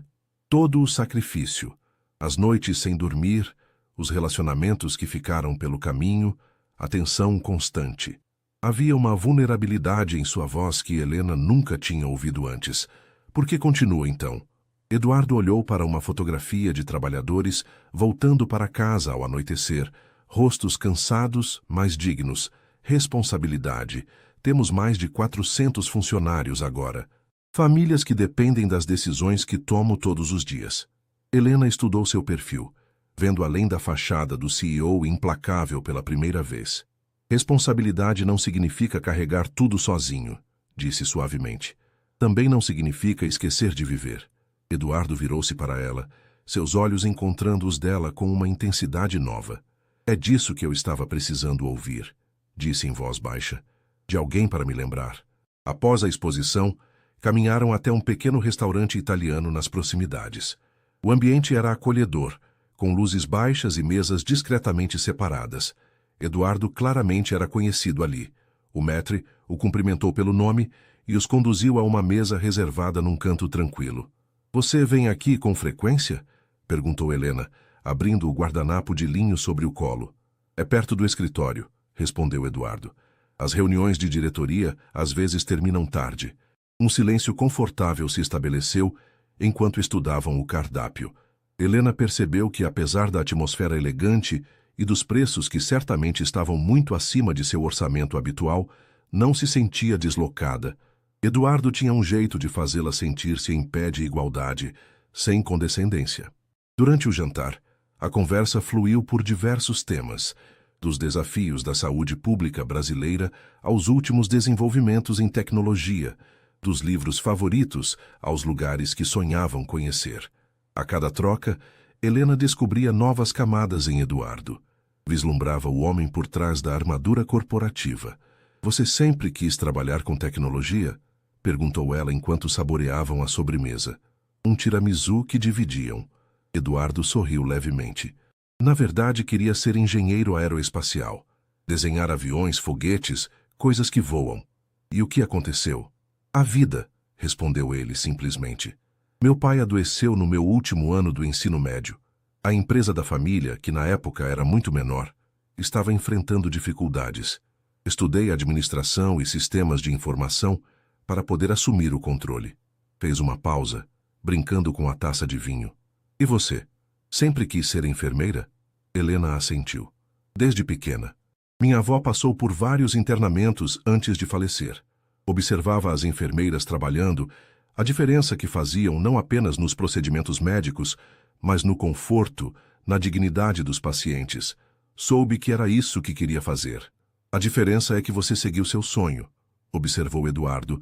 Todo o sacrifício, as noites sem dormir, os relacionamentos que ficaram pelo caminho, a tensão constante. Havia uma vulnerabilidade em sua voz que Helena nunca tinha ouvido antes. Por que continua então? Eduardo olhou para uma fotografia de trabalhadores voltando para casa ao anoitecer, rostos cansados, mas dignos. Responsabilidade. Temos mais de 400 funcionários agora. Famílias que dependem das decisões que tomo todos os dias. Helena estudou seu perfil, vendo além da fachada do CEO implacável pela primeira vez. Responsabilidade não significa carregar tudo sozinho, disse suavemente. Também não significa esquecer de viver. Eduardo virou-se para ela, seus olhos encontrando os dela com uma intensidade nova. É disso que eu estava precisando ouvir, disse em voz baixa. De alguém para me lembrar. Após a exposição, caminharam até um pequeno restaurante italiano nas proximidades. O ambiente era acolhedor, com luzes baixas e mesas discretamente separadas. Eduardo claramente era conhecido ali. O maître o cumprimentou pelo nome e os conduziu a uma mesa reservada num canto tranquilo. Você vem aqui com frequência? Perguntou Helena, abrindo o guardanapo de linho sobre o colo. É perto do escritório, respondeu Eduardo. As reuniões de diretoria às vezes terminam tarde. Um silêncio confortável se estabeleceu enquanto estudavam o cardápio. Helena percebeu que, apesar da atmosfera elegante e dos preços que certamente estavam muito acima de seu orçamento habitual, não se sentia deslocada. Eduardo tinha um jeito de fazê-la sentir-se em pé de igualdade, sem condescendência. Durante o jantar, a conversa fluiu por diversos temas, dos desafios da saúde pública brasileira aos últimos desenvolvimentos em tecnologia, dos livros favoritos aos lugares que sonhavam conhecer. A cada troca, Helena descobria novas camadas em Eduardo. Vislumbrava o homem por trás da armadura corporativa. Você sempre quis trabalhar com tecnologia? Perguntou ela enquanto saboreavam a sobremesa. Um tiramisu que dividiam. Eduardo sorriu levemente. Na verdade, queria ser engenheiro aeroespacial. Desenhar aviões, foguetes, coisas que voam. E o que aconteceu? A vida, respondeu ele simplesmente. Meu pai adoeceu no meu último ano do ensino médio. A empresa da família, que na época era muito menor, estava enfrentando dificuldades. Estudei administração e sistemas de informação para poder assumir o controle. Fez uma pausa, brincando com a taça de vinho. E você? Sempre quis ser enfermeira? Helena assentiu. Desde pequena. Minha avó passou por vários internamentos antes de falecer. Observava as enfermeiras trabalhando, a diferença que faziam não apenas nos procedimentos médicos, mas no conforto, na dignidade dos pacientes. Soube que era isso que queria fazer. A diferença é que você seguiu seu sonho, observou Eduardo,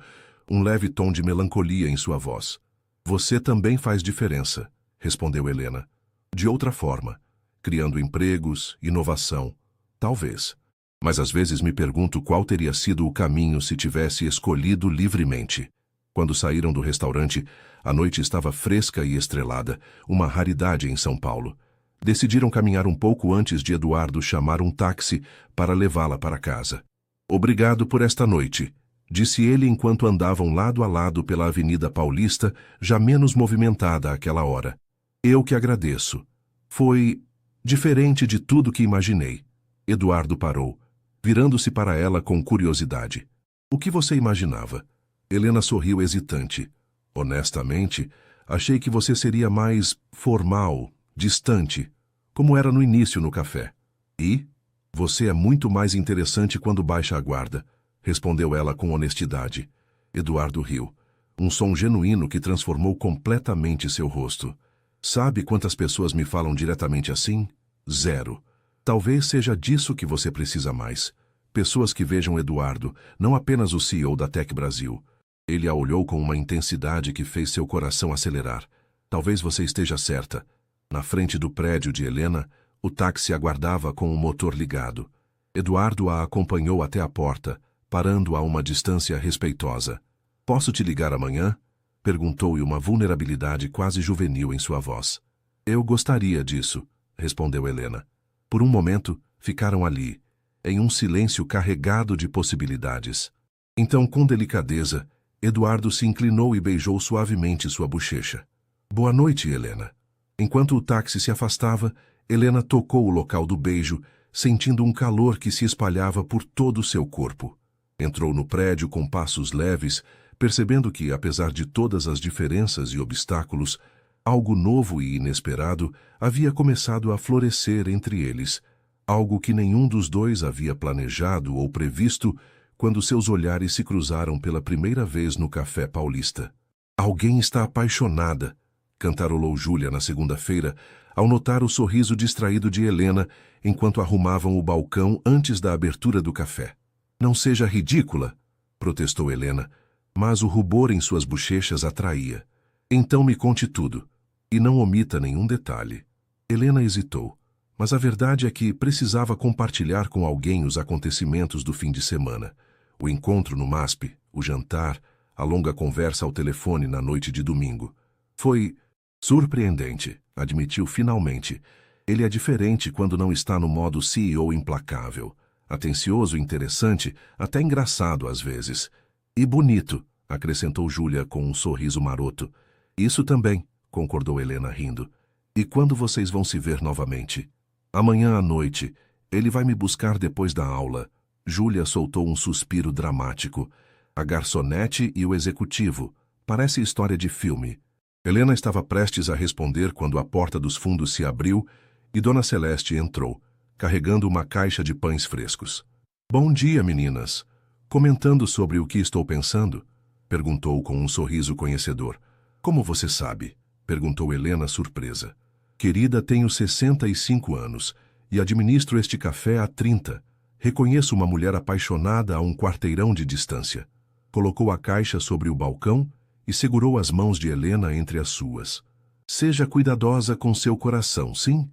um leve tom de melancolia em sua voz. Você também faz diferença, respondeu Helena. De outra forma, criando empregos, inovação, talvez. Mas às vezes me pergunto qual teria sido o caminho se tivesse escolhido livremente. Quando saíram do restaurante, a noite estava fresca e estrelada, uma raridade em São Paulo. Decidiram caminhar um pouco antes de Eduardo chamar um táxi para levá-la para casa. Obrigado por esta noite, disse ele enquanto andavam lado a lado pela Avenida Paulista, já menos movimentada àquela hora. Eu que agradeço. Foi diferente de tudo que imaginei. Eduardo parou, virando-se para ela com curiosidade. O que você imaginava? Helena sorriu hesitante. Honestamente, achei que você seria mais formal, distante, como era no início no café. E? Você é muito mais interessante quando baixa a guarda, respondeu ela com honestidade. Eduardo riu, um som genuíno que transformou completamente seu rosto. Sabe quantas pessoas me falam diretamente assim? Zero. Talvez seja disso que você precisa mais. Pessoas que vejam Eduardo, não apenas o CEO da Tech Brasil. Ele a olhou com uma intensidade que fez seu coração acelerar. Talvez você esteja certa. Na frente do prédio de Helena, o táxi aguardava com o motor ligado. Eduardo a acompanhou até a porta, parando a uma distância respeitosa. Posso te ligar amanhã? Perguntou-e uma vulnerabilidade quase juvenil em sua voz. Eu gostaria disso, respondeu Helena. Por um momento, ficaram ali, em um silêncio carregado de possibilidades. Então, com delicadeza, Eduardo se inclinou e beijou suavemente sua bochecha. Boa noite, Helena. Enquanto o táxi se afastava, Helena tocou o local do beijo, sentindo um calor que se espalhava por todo o seu corpo. Entrou no prédio com passos leves, percebendo que, apesar de todas as diferenças e obstáculos, algo novo e inesperado havia começado a florescer entre eles, algo que nenhum dos dois havia planejado ou previsto quando seus olhares se cruzaram pela primeira vez no Café Paulista. Alguém está apaixonada, cantarolou Júlia na segunda-feira, ao notar o sorriso distraído de Helena enquanto arrumavam o balcão antes da abertura do café. Não seja ridícula, protestou Helena, mas o rubor em suas bochechas atraía. Então me conte tudo, e não omita nenhum detalhe. Helena hesitou, mas a verdade é que precisava compartilhar com alguém os acontecimentos do fim de semana. O encontro no MASP, o jantar, a longa conversa ao telefone na noite de domingo. Foi surpreendente, admitiu finalmente. Ele é diferente quando não está no modo CEO implacável. Atencioso e interessante, até engraçado às vezes. E bonito, acrescentou Júlia com um sorriso maroto. Isso também, concordou Helena rindo. E quando vocês vão se ver novamente? Amanhã à noite. Ele vai me buscar depois da aula. Júlia soltou um suspiro dramático. A garçonete e o executivo. Parece história de filme. Helena estava prestes a responder quando a porta dos fundos se abriu e Dona Celeste entrou, carregando uma caixa de pães frescos. Bom dia, meninas. Comentando sobre o que estou pensando? Perguntou com um sorriso conhecedor. Como você sabe? Perguntou Helena surpresa. Querida, tenho 65 anos e administro este café há 30. Reconheço uma mulher apaixonada a um quarteirão de distância. Colocou a caixa sobre o balcão e segurou as mãos de Helena entre as suas. Seja cuidadosa com seu coração, sim,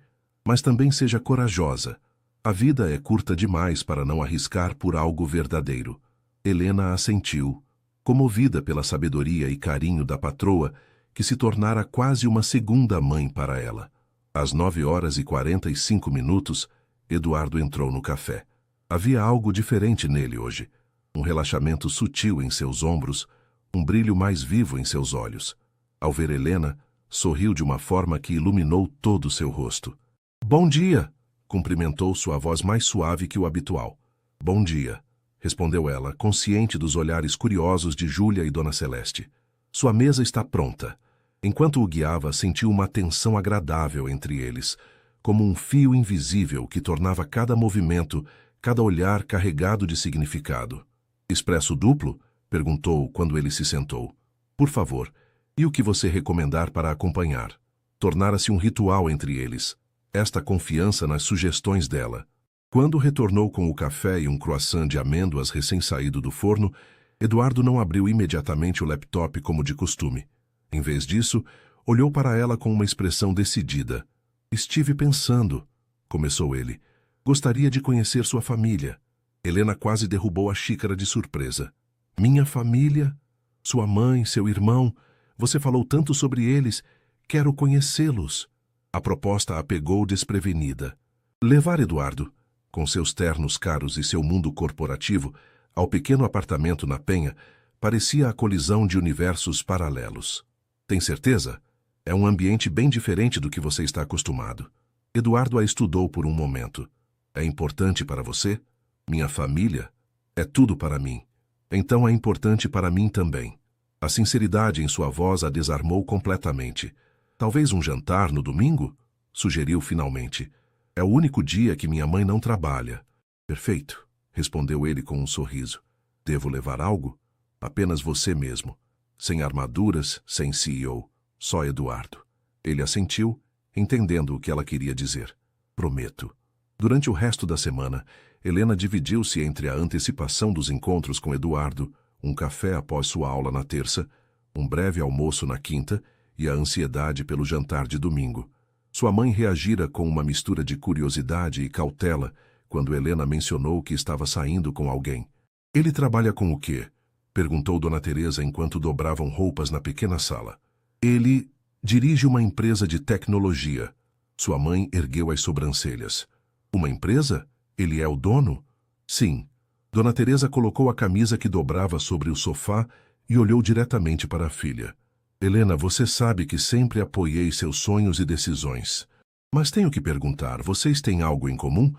mas também seja corajosa. A vida é curta demais para não arriscar por algo verdadeiro. Helena assentiu, comovida pela sabedoria e carinho da patroa, que se tornara quase uma segunda mãe para ela. Às 9h45, Eduardo entrou no café. Havia algo diferente nele hoje. Um relaxamento sutil em seus ombros, um brilho mais vivo em seus olhos. Ao ver Helena, sorriu de uma forma que iluminou todo o seu rosto. Bom dia, cumprimentou sua voz mais suave que o habitual. Bom dia, respondeu ela, consciente dos olhares curiosos de Júlia e Dona Celeste. Sua mesa está pronta. Enquanto o guiava, sentiu uma tensão agradável entre eles, como um fio invisível que tornava cada movimento, cada olhar carregado de significado. Expresso duplo? Perguntou quando ele se sentou. Por favor, e o que você recomendar para acompanhar? Tornara-se um ritual entre eles. Esta confiança nas sugestões dela. Quando retornou com o café e um croissant de amêndoas recém-saído do forno, Eduardo não abriu imediatamente o laptop como de costume. Em vez disso, olhou para ela com uma expressão decidida. Estive pensando, começou ele. Gostaria de conhecer sua família. Helena quase derrubou a xícara de surpresa. Minha família? Sua mãe, seu irmão? Você falou tanto sobre eles. Quero conhecê-los. A proposta a pegou desprevenida. Levar Eduardo, com seus ternos caros e seu mundo corporativo, ao pequeno apartamento na Penha, parecia a colisão de universos paralelos. Tem certeza? É um ambiente bem diferente do que você está acostumado. Eduardo a estudou por um momento. É importante para você? Minha família? É tudo para mim. Então é importante para mim também. A sinceridade em sua voz a desarmou completamente. Talvez um jantar no domingo? Sugeriu finalmente. É o único dia que minha mãe não trabalha. Perfeito, respondeu ele com um sorriso. Devo levar algo? Apenas você mesmo. Sem armaduras, sem CEO. Só Eduardo. Ele assentiu, entendendo o que ela queria dizer. prometo. Durante o resto da semana, Helena dividiu-se entre a antecipação dos encontros com Eduardo, um café após sua aula na terça, um breve almoço na quinta e a ansiedade pelo jantar de domingo. Sua mãe reagira com uma mistura de curiosidade e cautela quando Helena mencionou que estava saindo com alguém. Ele trabalha com o quê? Perguntou Dona Teresa enquanto dobravam roupas na pequena sala. Ele dirige uma empresa de tecnologia. Sua mãe ergueu as sobrancelhas. Uma empresa? Ele é o dono? Sim. Dona Teresa colocou a camisa que dobrava sobre o sofá e olhou diretamente para a filha. Helena, você sabe que sempre apoiei seus sonhos e decisões. Mas tenho que perguntar, vocês têm algo em comum?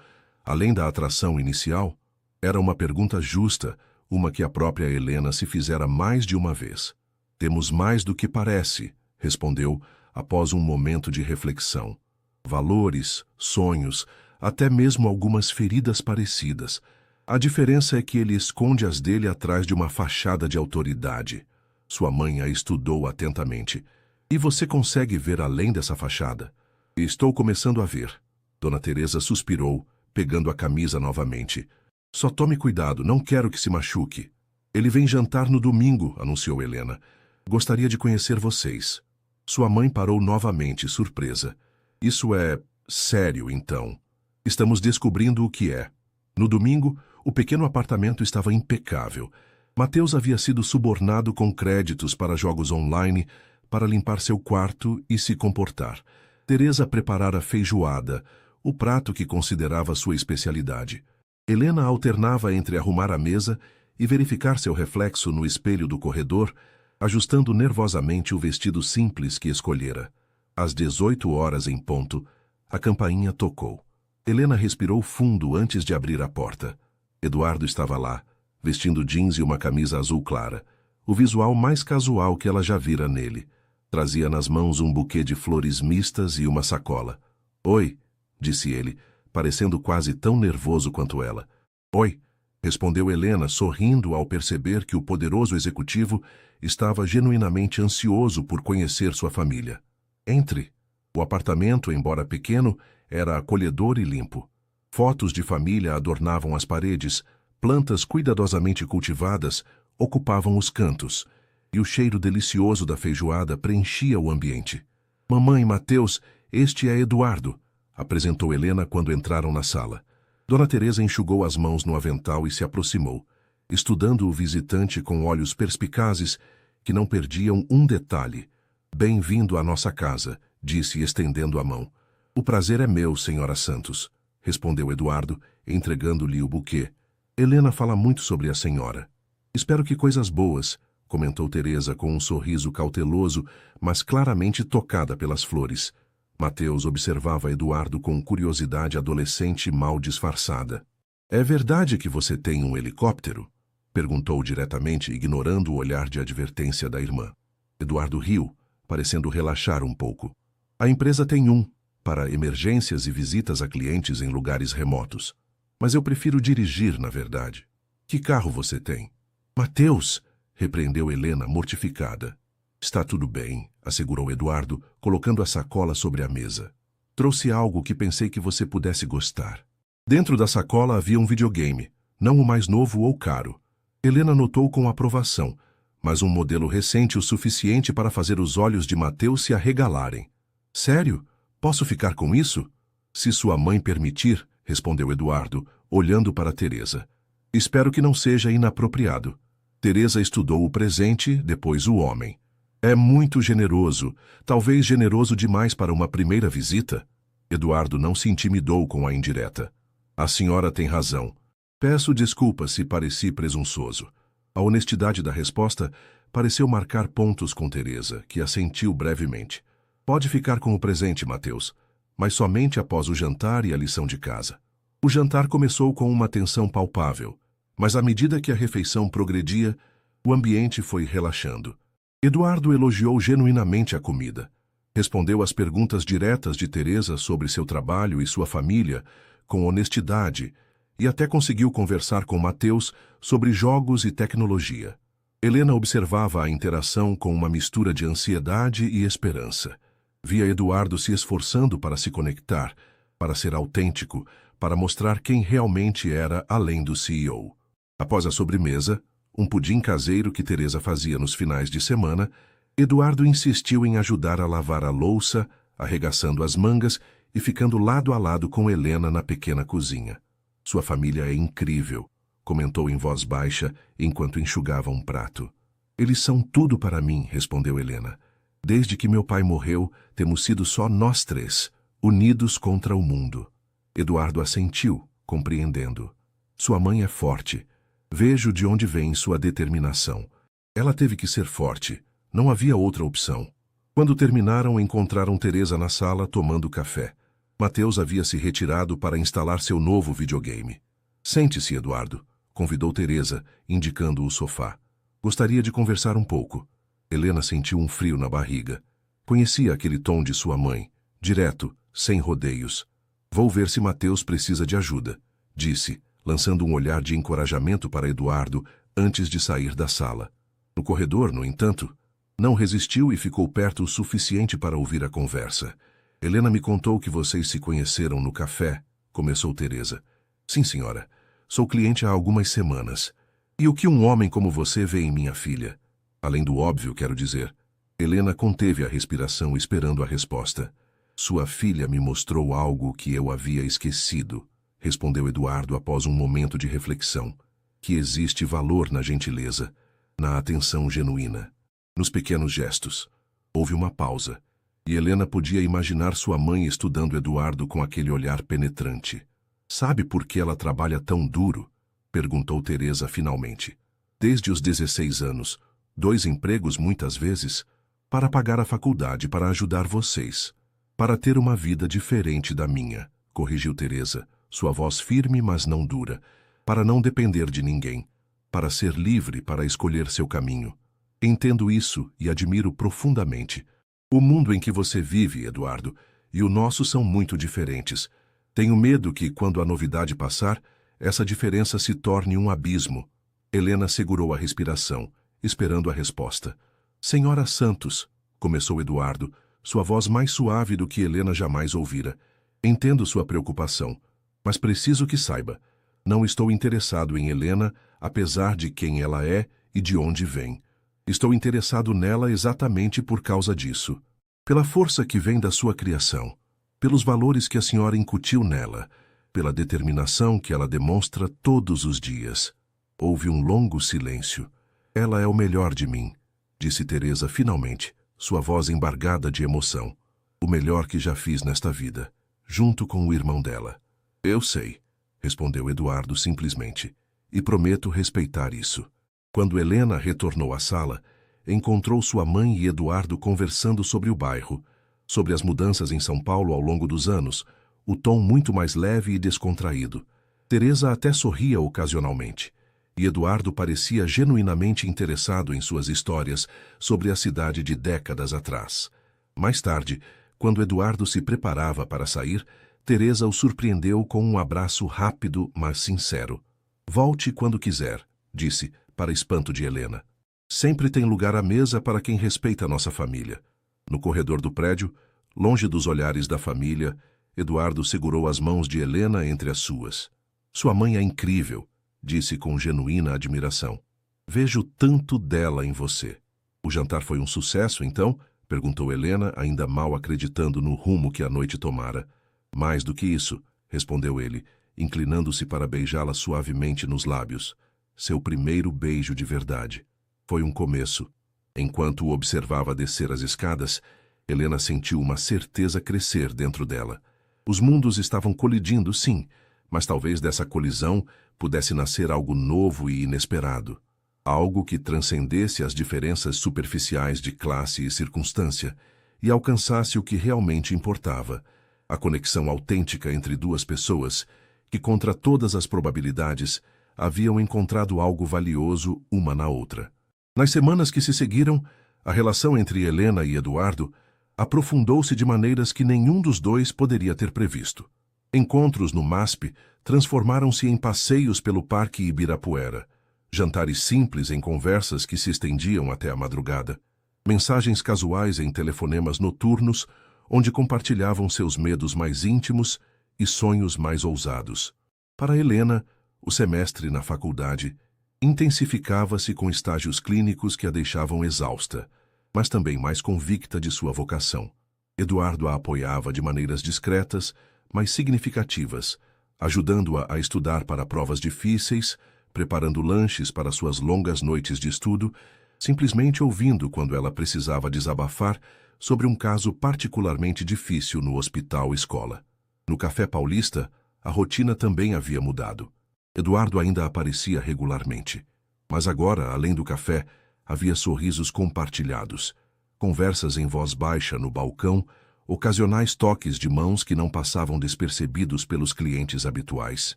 Além da atração inicial? Era uma pergunta justa, uma que a própria Helena se fizera mais de uma vez. Temos mais do que parece, respondeu, após um momento de reflexão. Valores, sonhos, até mesmo algumas feridas parecidas. A diferença é que ele esconde as dele atrás de uma fachada de autoridade. Sua mãe a estudou atentamente. E você consegue ver além dessa fachada? Estou começando a ver. Dona Teresa suspirou, pegando a camisa novamente. Só tome cuidado, não quero que se machuque. Ele vem jantar no domingo, anunciou Helena. Gostaria de conhecer vocês. Sua mãe parou novamente, surpresa. Isso é sério, então. Estamos descobrindo o que é. No domingo, o pequeno apartamento estava impecável. Mateus havia sido subornado com créditos para jogos online, para limpar seu quarto e se comportar. Teresa preparara feijoada, o prato que considerava sua especialidade. Helena alternava entre arrumar a mesa e verificar seu reflexo no espelho do corredor, ajustando nervosamente o vestido simples que escolhera. Às 18 horas em ponto, a campainha tocou. Helena respirou fundo antes de abrir a porta. Eduardo estava lá, vestindo jeans e uma camisa azul clara, o visual mais casual que ela já vira nele. Trazia nas mãos um buquê de flores mistas e uma sacola. Oi, disse ele, parecendo quase tão nervoso quanto ela. Oi, respondeu Helena, sorrindo ao perceber que o poderoso executivo estava genuinamente ansioso por conhecer sua família. Entre. O apartamento, embora pequeno, era acolhedor e limpo. Fotos de família adornavam as paredes, plantas cuidadosamente cultivadas ocupavam os cantos, e o cheiro delicioso da feijoada preenchia o ambiente. Mamãe, Mateus, este é Eduardo, apresentou Helena quando entraram na sala. Dona Teresa enxugou as mãos no avental e se aproximou, estudando o visitante com olhos perspicazes que não perdiam um detalhe. Bem-vindo à nossa casa, disse estendendo a mão. O prazer é meu, senhora Santos, respondeu Eduardo, entregando-lhe o buquê. Helena fala muito sobre a senhora. Espero que coisas boas, comentou Teresa com um sorriso cauteloso, mas claramente tocada pelas flores. Mateus observava Eduardo com curiosidade adolescente mal disfarçada. É verdade que você tem um helicóptero? Perguntou diretamente, ignorando o olhar de advertência da irmã. Eduardo riu, parecendo relaxar um pouco. A empresa tem um, para emergências e visitas a clientes em lugares remotos. Mas eu prefiro dirigir, na verdade. Que carro você tem? Mateus, repreendeu Helena, mortificada. Está tudo bem, assegurou Eduardo, colocando a sacola sobre a mesa. Trouxe algo que pensei que você pudesse gostar. Dentro da sacola havia um videogame, não o mais novo ou caro. Helena notou com aprovação, mas um modelo recente o suficiente para fazer os olhos de Mateus se arregalarem. Sério? Posso ficar com isso? Se sua mãe permitir, respondeu Eduardo, olhando para Teresa. Espero que não seja inapropriado. Teresa estudou o presente, depois o homem. É muito generoso, talvez generoso demais para uma primeira visita. Eduardo não se intimidou com a indireta. A senhora tem razão. Peço desculpas se pareci presunçoso. A honestidade da resposta pareceu marcar pontos com Teresa, que assentiu brevemente. Pode ficar com o presente, Mateus, mas somente após o jantar e a lição de casa. O jantar começou com uma tensão palpável, mas à medida que a refeição progredia, o ambiente foi relaxando. Eduardo elogiou genuinamente a comida. Respondeu às perguntas diretas de Teresa sobre seu trabalho e sua família, com honestidade, e até conseguiu conversar com Mateus sobre jogos e tecnologia. Helena observava a interação com uma mistura de ansiedade e esperança. Via Eduardo se esforçando para se conectar, para ser autêntico, para mostrar quem realmente era além do CEO. Após a sobremesa, um pudim caseiro que Teresa fazia nos finais de semana, Eduardo insistiu em ajudar a lavar a louça, arregaçando as mangas e ficando lado a lado com Helena na pequena cozinha. Sua família é incrível, comentou em voz baixa enquanto enxugava um prato. Eles são tudo para mim, respondeu Helena. Desde que meu pai morreu, temos sido só nós três, unidos contra o mundo. Eduardo assentiu, compreendendo. Sua mãe é forte. Vejo de onde vem sua determinação. Ela teve que ser forte. Não havia outra opção. Quando terminaram, encontraram Teresa na sala tomando café. Mateus havia se retirado para instalar seu novo videogame. Sente-se, Eduardo, convidou Teresa, indicando o sofá. Gostaria de conversar um pouco. Helena sentiu um frio na barriga. Conhecia aquele tom de sua mãe, direto, sem rodeios. Vou ver se Mateus precisa de ajuda, disse, lançando um olhar de encorajamento para Eduardo antes de sair da sala. No corredor, no entanto, não resistiu e ficou perto o suficiente para ouvir a conversa. Helena me contou que vocês se conheceram no café, começou Teresa. Sim, senhora. Sou cliente há algumas semanas. E o que um homem como você vê em minha filha? Além do óbvio, quero dizer. Helena conteve a respiração esperando a resposta. Sua filha me mostrou algo que eu havia esquecido, respondeu Eduardo após um momento de reflexão. Que existe valor na gentileza, na atenção genuína, nos pequenos gestos. Houve uma pausa, e Helena podia imaginar sua mãe estudando Eduardo com aquele olhar penetrante. Sabe por que ela trabalha tão duro? Perguntou Teresa finalmente. Desde os 16 anos, 2 empregos muitas vezes, para pagar a faculdade para ajudar vocês, para ter uma vida diferente da minha, corrigiu Teresa, sua voz firme mas não dura, para não depender de ninguém, para ser livre para escolher seu caminho. Entendo isso e admiro profundamente. O mundo em que você vive, Eduardo, e o nosso são muito diferentes. Tenho medo que, quando a novidade passar, essa diferença se torne um abismo. Helena segurou a respiração, esperando a resposta. Senhora Santos, começou Eduardo, sua voz mais suave do que Helena jamais ouvira. Entendo sua preocupação, mas preciso que saiba. Não estou interessado em Helena, apesar de quem ela é e de onde vem. Estou interessado nela exatamente por causa disso. Pela força que vem da sua criação, pelos valores que a senhora incutiu nela, pela determinação que ela demonstra todos os dias. Houve um longo silêncio. Ela é o melhor de mim, disse Teresa finalmente, sua voz embargada de emoção. O melhor que já fiz nesta vida, junto com o irmão dela. Eu sei, respondeu Eduardo simplesmente, e prometo respeitar isso. Quando Helena retornou à sala, encontrou sua mãe e Eduardo conversando sobre o bairro, sobre as mudanças em São Paulo ao longo dos anos, o tom muito mais leve e descontraído. Teresa até sorria ocasionalmente, e Eduardo parecia genuinamente interessado em suas histórias sobre a cidade de décadas atrás. Mais tarde, quando Eduardo se preparava para sair, Teresa o surpreendeu com um abraço rápido, mas sincero. Volte quando quiser, disse, para espanto de Helena. Sempre tem lugar à mesa para quem respeita a nossa família. No corredor do prédio, longe dos olhares da família, Eduardo segurou as mãos de Helena entre as suas. Sua mãe é incrível, disse com genuína admiração. Vejo tanto dela em você. O jantar foi um sucesso, então? Perguntou Helena, ainda mal acreditando no rumo que a noite tomara. Mais do que isso, respondeu ele, inclinando-se para beijá-la suavemente nos lábios. Seu primeiro beijo de verdade. Foi um começo. Enquanto o observava descer as escadas, Helena sentiu uma certeza crescer dentro dela. Os mundos estavam colidindo, sim, mas talvez dessa colisão pudesse nascer algo novo e inesperado. Algo que transcendesse as diferenças superficiais de classe e circunstância e alcançasse o que realmente importava, a conexão autêntica entre duas pessoas que, contra todas as probabilidades, haviam encontrado algo valioso uma na outra. Nas semanas que se seguiram, a relação entre Helena e Eduardo aprofundou-se de maneiras que nenhum dos dois poderia ter previsto. Encontros no MASP transformaram-se em passeios pelo Parque Ibirapuera, jantares simples em conversas que se estendiam até a madrugada, mensagens casuais em telefonemas noturnos, onde compartilhavam seus medos mais íntimos e sonhos mais ousados. Para Helena, o semestre na faculdade intensificava-se com estágios clínicos que a deixavam exausta, mas também mais convicta de sua vocação. Eduardo a apoiava de maneiras discretas, mas significativas, ajudando-a a estudar para provas difíceis, preparando lanches para suas longas noites de estudo, simplesmente ouvindo quando ela precisava desabafar sobre um caso particularmente difícil no hospital-escola. No Café Paulista, a rotina também havia mudado. Eduardo ainda aparecia regularmente. Mas agora, além do café, havia sorrisos compartilhados, conversas em voz baixa no balcão, ocasionais toques de mãos que não passavam despercebidos pelos clientes habituais.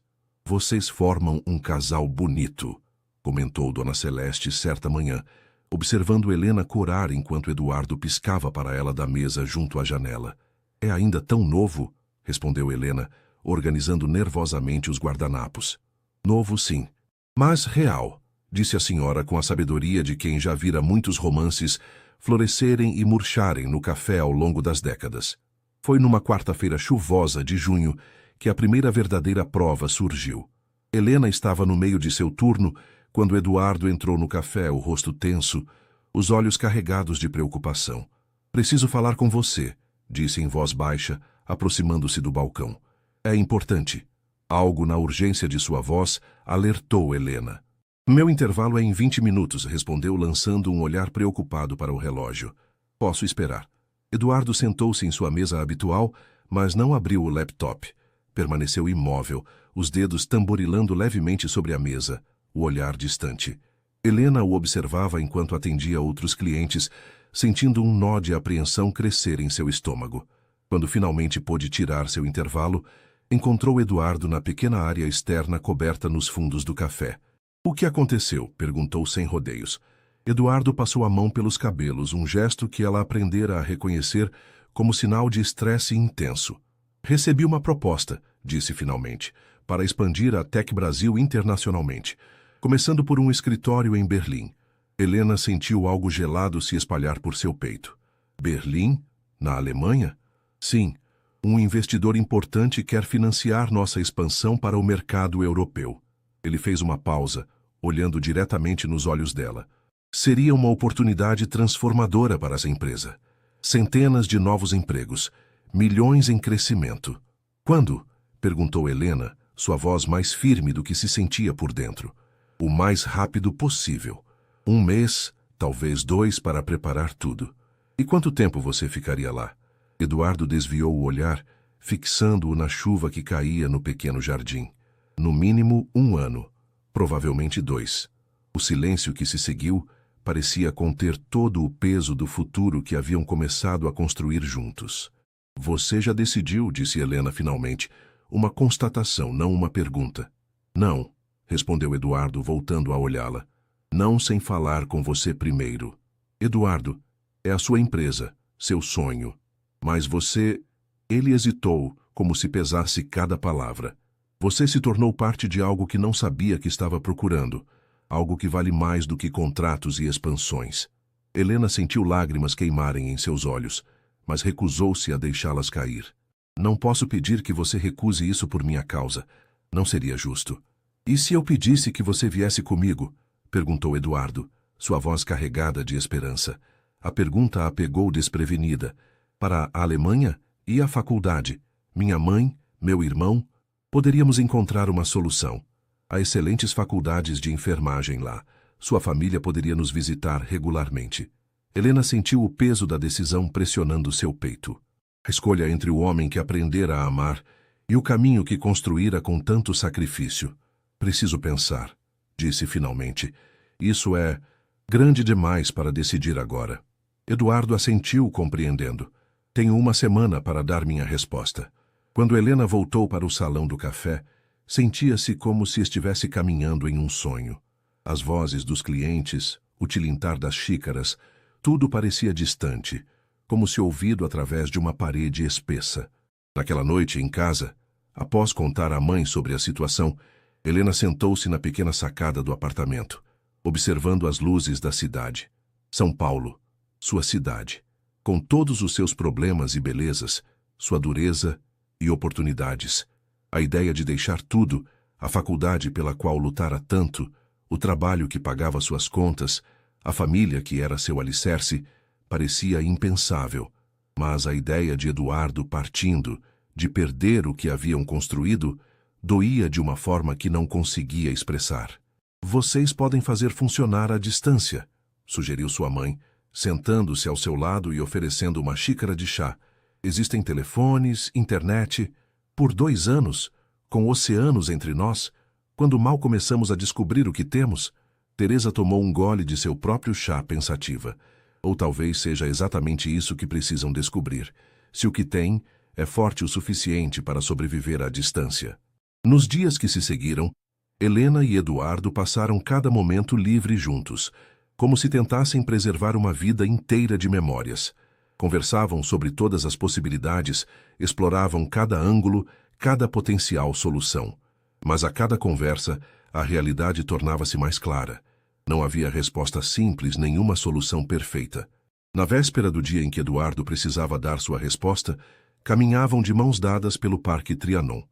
"Vocês formam um casal bonito", comentou Dona Celeste certa manhã, observando Helena corar enquanto Eduardo piscava para ela da mesa junto à janela. "É ainda tão novo", respondeu Helena, organizando nervosamente os guardanapos. "Novo, sim, mas real", disse a senhora com a sabedoria de quem já vira muitos romances florescerem e murcharem no café ao longo das décadas. Foi numa quarta-feira chuvosa de junho que a primeira verdadeira prova surgiu. Helena estava no meio de seu turno quando Eduardo entrou no café, o rosto tenso, os olhos carregados de preocupação. "Preciso falar com você", disse em voz baixa, aproximando-se do balcão. "É importante." Algo na urgência de sua voz alertou Helena. "Meu intervalo é em 20 minutos", respondeu, lançando um olhar preocupado para o relógio. "Posso esperar." Eduardo sentou-se em sua mesa habitual, mas não abriu o laptop. Permaneceu imóvel, os dedos tamborilando levemente sobre a mesa, o olhar distante. Helena o observava enquanto atendia outros clientes, sentindo um nó de apreensão crescer em seu estômago. Quando finalmente pôde tirar seu intervalo, encontrou Eduardo na pequena área externa coberta nos fundos do café. "O que aconteceu?", perguntou sem rodeios. Eduardo passou a mão pelos cabelos, um gesto que ela aprendera a reconhecer como sinal de estresse intenso. "Recebi uma proposta", disse finalmente, "para expandir a Tech Brasil internacionalmente, começando por um escritório em Berlim." Helena sentiu algo gelado se espalhar por seu peito. "Berlim? Na Alemanha?" "Sim. Um investidor importante quer financiar nossa expansão para o mercado europeu." Ele fez uma pausa, olhando diretamente nos olhos dela. "Seria uma oportunidade transformadora para essa empresa. Centenas de novos empregos, milhões em crescimento." "Quando?", perguntou Helena, sua voz mais firme do que se sentia por dentro. "O mais rápido possível. 1 mês, talvez 2 para preparar tudo." "E quanto tempo você ficaria lá?" Eduardo desviou o olhar, fixando-o na chuva que caía no pequeno jardim. "No mínimo 1 ano, provavelmente 2. O silêncio que se seguiu parecia conter todo o peso do futuro que haviam começado a construir juntos. "Você já decidiu", disse Helena finalmente, uma constatação, não uma pergunta. "Não", respondeu Eduardo, voltando a olhá-la. "Não sem falar com você primeiro." "Eduardo, é a sua empresa, seu sonho. Mas você..." Ele hesitou, como se pesasse cada palavra. "Você se tornou parte de algo que não sabia que estava procurando. Algo que vale mais do que contratos e expansões." Helena sentiu lágrimas queimarem em seus olhos, mas recusou-se a deixá-las cair. "Não posso pedir que você recuse isso por minha causa. Não seria justo." "E se eu pedisse que você viesse comigo?", perguntou Eduardo, sua voz carregada de esperança. A pergunta a pegou desprevenida. "Para a Alemanha? E a faculdade? Minha mãe? Meu irmão? Poderíamos encontrar uma solução. Há excelentes faculdades de enfermagem lá. Sua família poderia nos visitar regularmente." Helena sentiu o peso da decisão pressionando seu peito. A escolha entre o homem que aprendera a amar e o caminho que construíra com tanto sacrifício. "Preciso pensar", disse finalmente. "Isso é grande demais para decidir agora." Eduardo assentiu, compreendendo. "Tenho 1 semana para dar minha resposta." Quando Helena voltou para o salão do café, sentia-se como se estivesse caminhando em um sonho. As vozes dos clientes, o tilintar das xícaras, tudo parecia distante, como se ouvido através de uma parede espessa. Naquela noite, em casa, após contar à mãe sobre a situação, Helena sentou-se na pequena sacada do apartamento, observando as luzes da cidade. São Paulo, sua cidade, com todos os seus problemas e belezas, sua dureza e oportunidades, A ideia de deixar tudo, a faculdade pela qual lutara tanto, o trabalho que pagava suas contas, a família que era seu alicerce, parecia impensável. Mas a ideia de Eduardo partindo, de perder o que haviam construído, doía de uma forma que não conseguia expressar. Vocês podem fazer funcionar à distância, sugeriu sua mãe, sentando-se ao seu lado e oferecendo uma xícara de chá. Existem telefones, internet. Por 2 anos, com oceanos entre nós, quando mal começamos a descobrir o que temos, Teresa tomou um gole de seu próprio chá pensativa. Ou talvez seja exatamente isso que precisam descobrir, se o que têm é forte o suficiente para sobreviver à distância. Nos dias que se seguiram, Helena e Eduardo passaram cada momento livre juntos, como se tentassem preservar uma vida inteira de memórias. Conversavam sobre todas as possibilidades, exploravam cada ângulo, cada potencial solução. Mas a cada conversa, a realidade tornava-se mais clara. Não havia resposta simples, nenhuma solução perfeita. Na véspera do dia em que Eduardo precisava dar sua resposta, caminhavam de mãos dadas pelo Parque Trianon,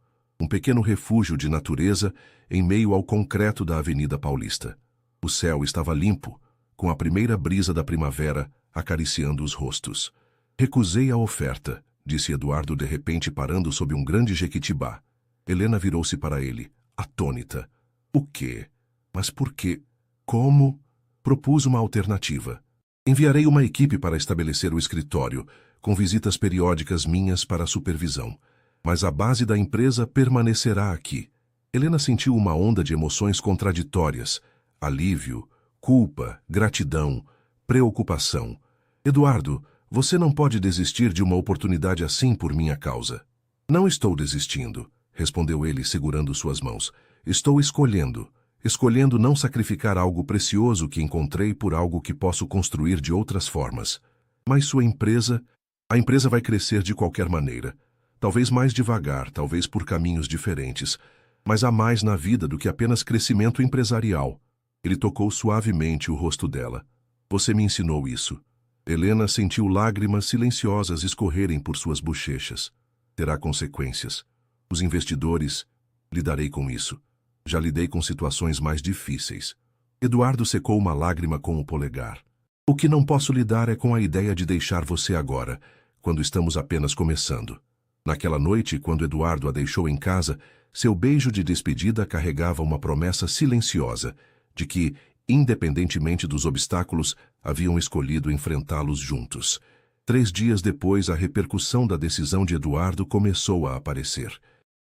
um pequeno refúgio de natureza em meio ao concreto da Avenida Paulista. O céu estava limpo, com a primeira brisa da primavera acariciando os rostos. Recusei a oferta, disse Eduardo de repente parando sob um grande jequitibá. Helena virou-se para ele, atônita. O quê? Mas por quê? Como? Propus uma alternativa. Enviarei uma equipe para estabelecer o escritório, com visitas periódicas minhas para a supervisão. Mas a base da empresa permanecerá aqui. Helena sentiu uma onda de emoções contraditórias. Alívio, culpa, gratidão, preocupação. Eduardo, você não pode desistir de uma oportunidade assim por minha causa. Não estou desistindo, respondeu ele segurando suas mãos. Estou escolhendo não sacrificar algo precioso que encontrei por algo que posso construir de outras formas. Mas sua empresa, a empresa vai crescer de qualquer maneira. Talvez mais devagar, talvez por caminhos diferentes, mas há mais na vida do que apenas crescimento empresarial. Ele tocou suavemente o rosto dela. Você me ensinou isso. Helena sentiu lágrimas silenciosas escorrerem por suas bochechas. Terá consequências. Os investidores, lidarei com isso. Já lidei com situações mais difíceis. Eduardo secou uma lágrima com o polegar. O que não posso lidar é com a ideia de deixar você agora, quando estamos apenas começando. Naquela noite, quando Eduardo a deixou em casa, seu beijo de despedida carregava uma promessa silenciosa de que, independentemente dos obstáculos, haviam escolhido enfrentá-los juntos. 3 dias depois, a repercussão da decisão de Eduardo começou a aparecer.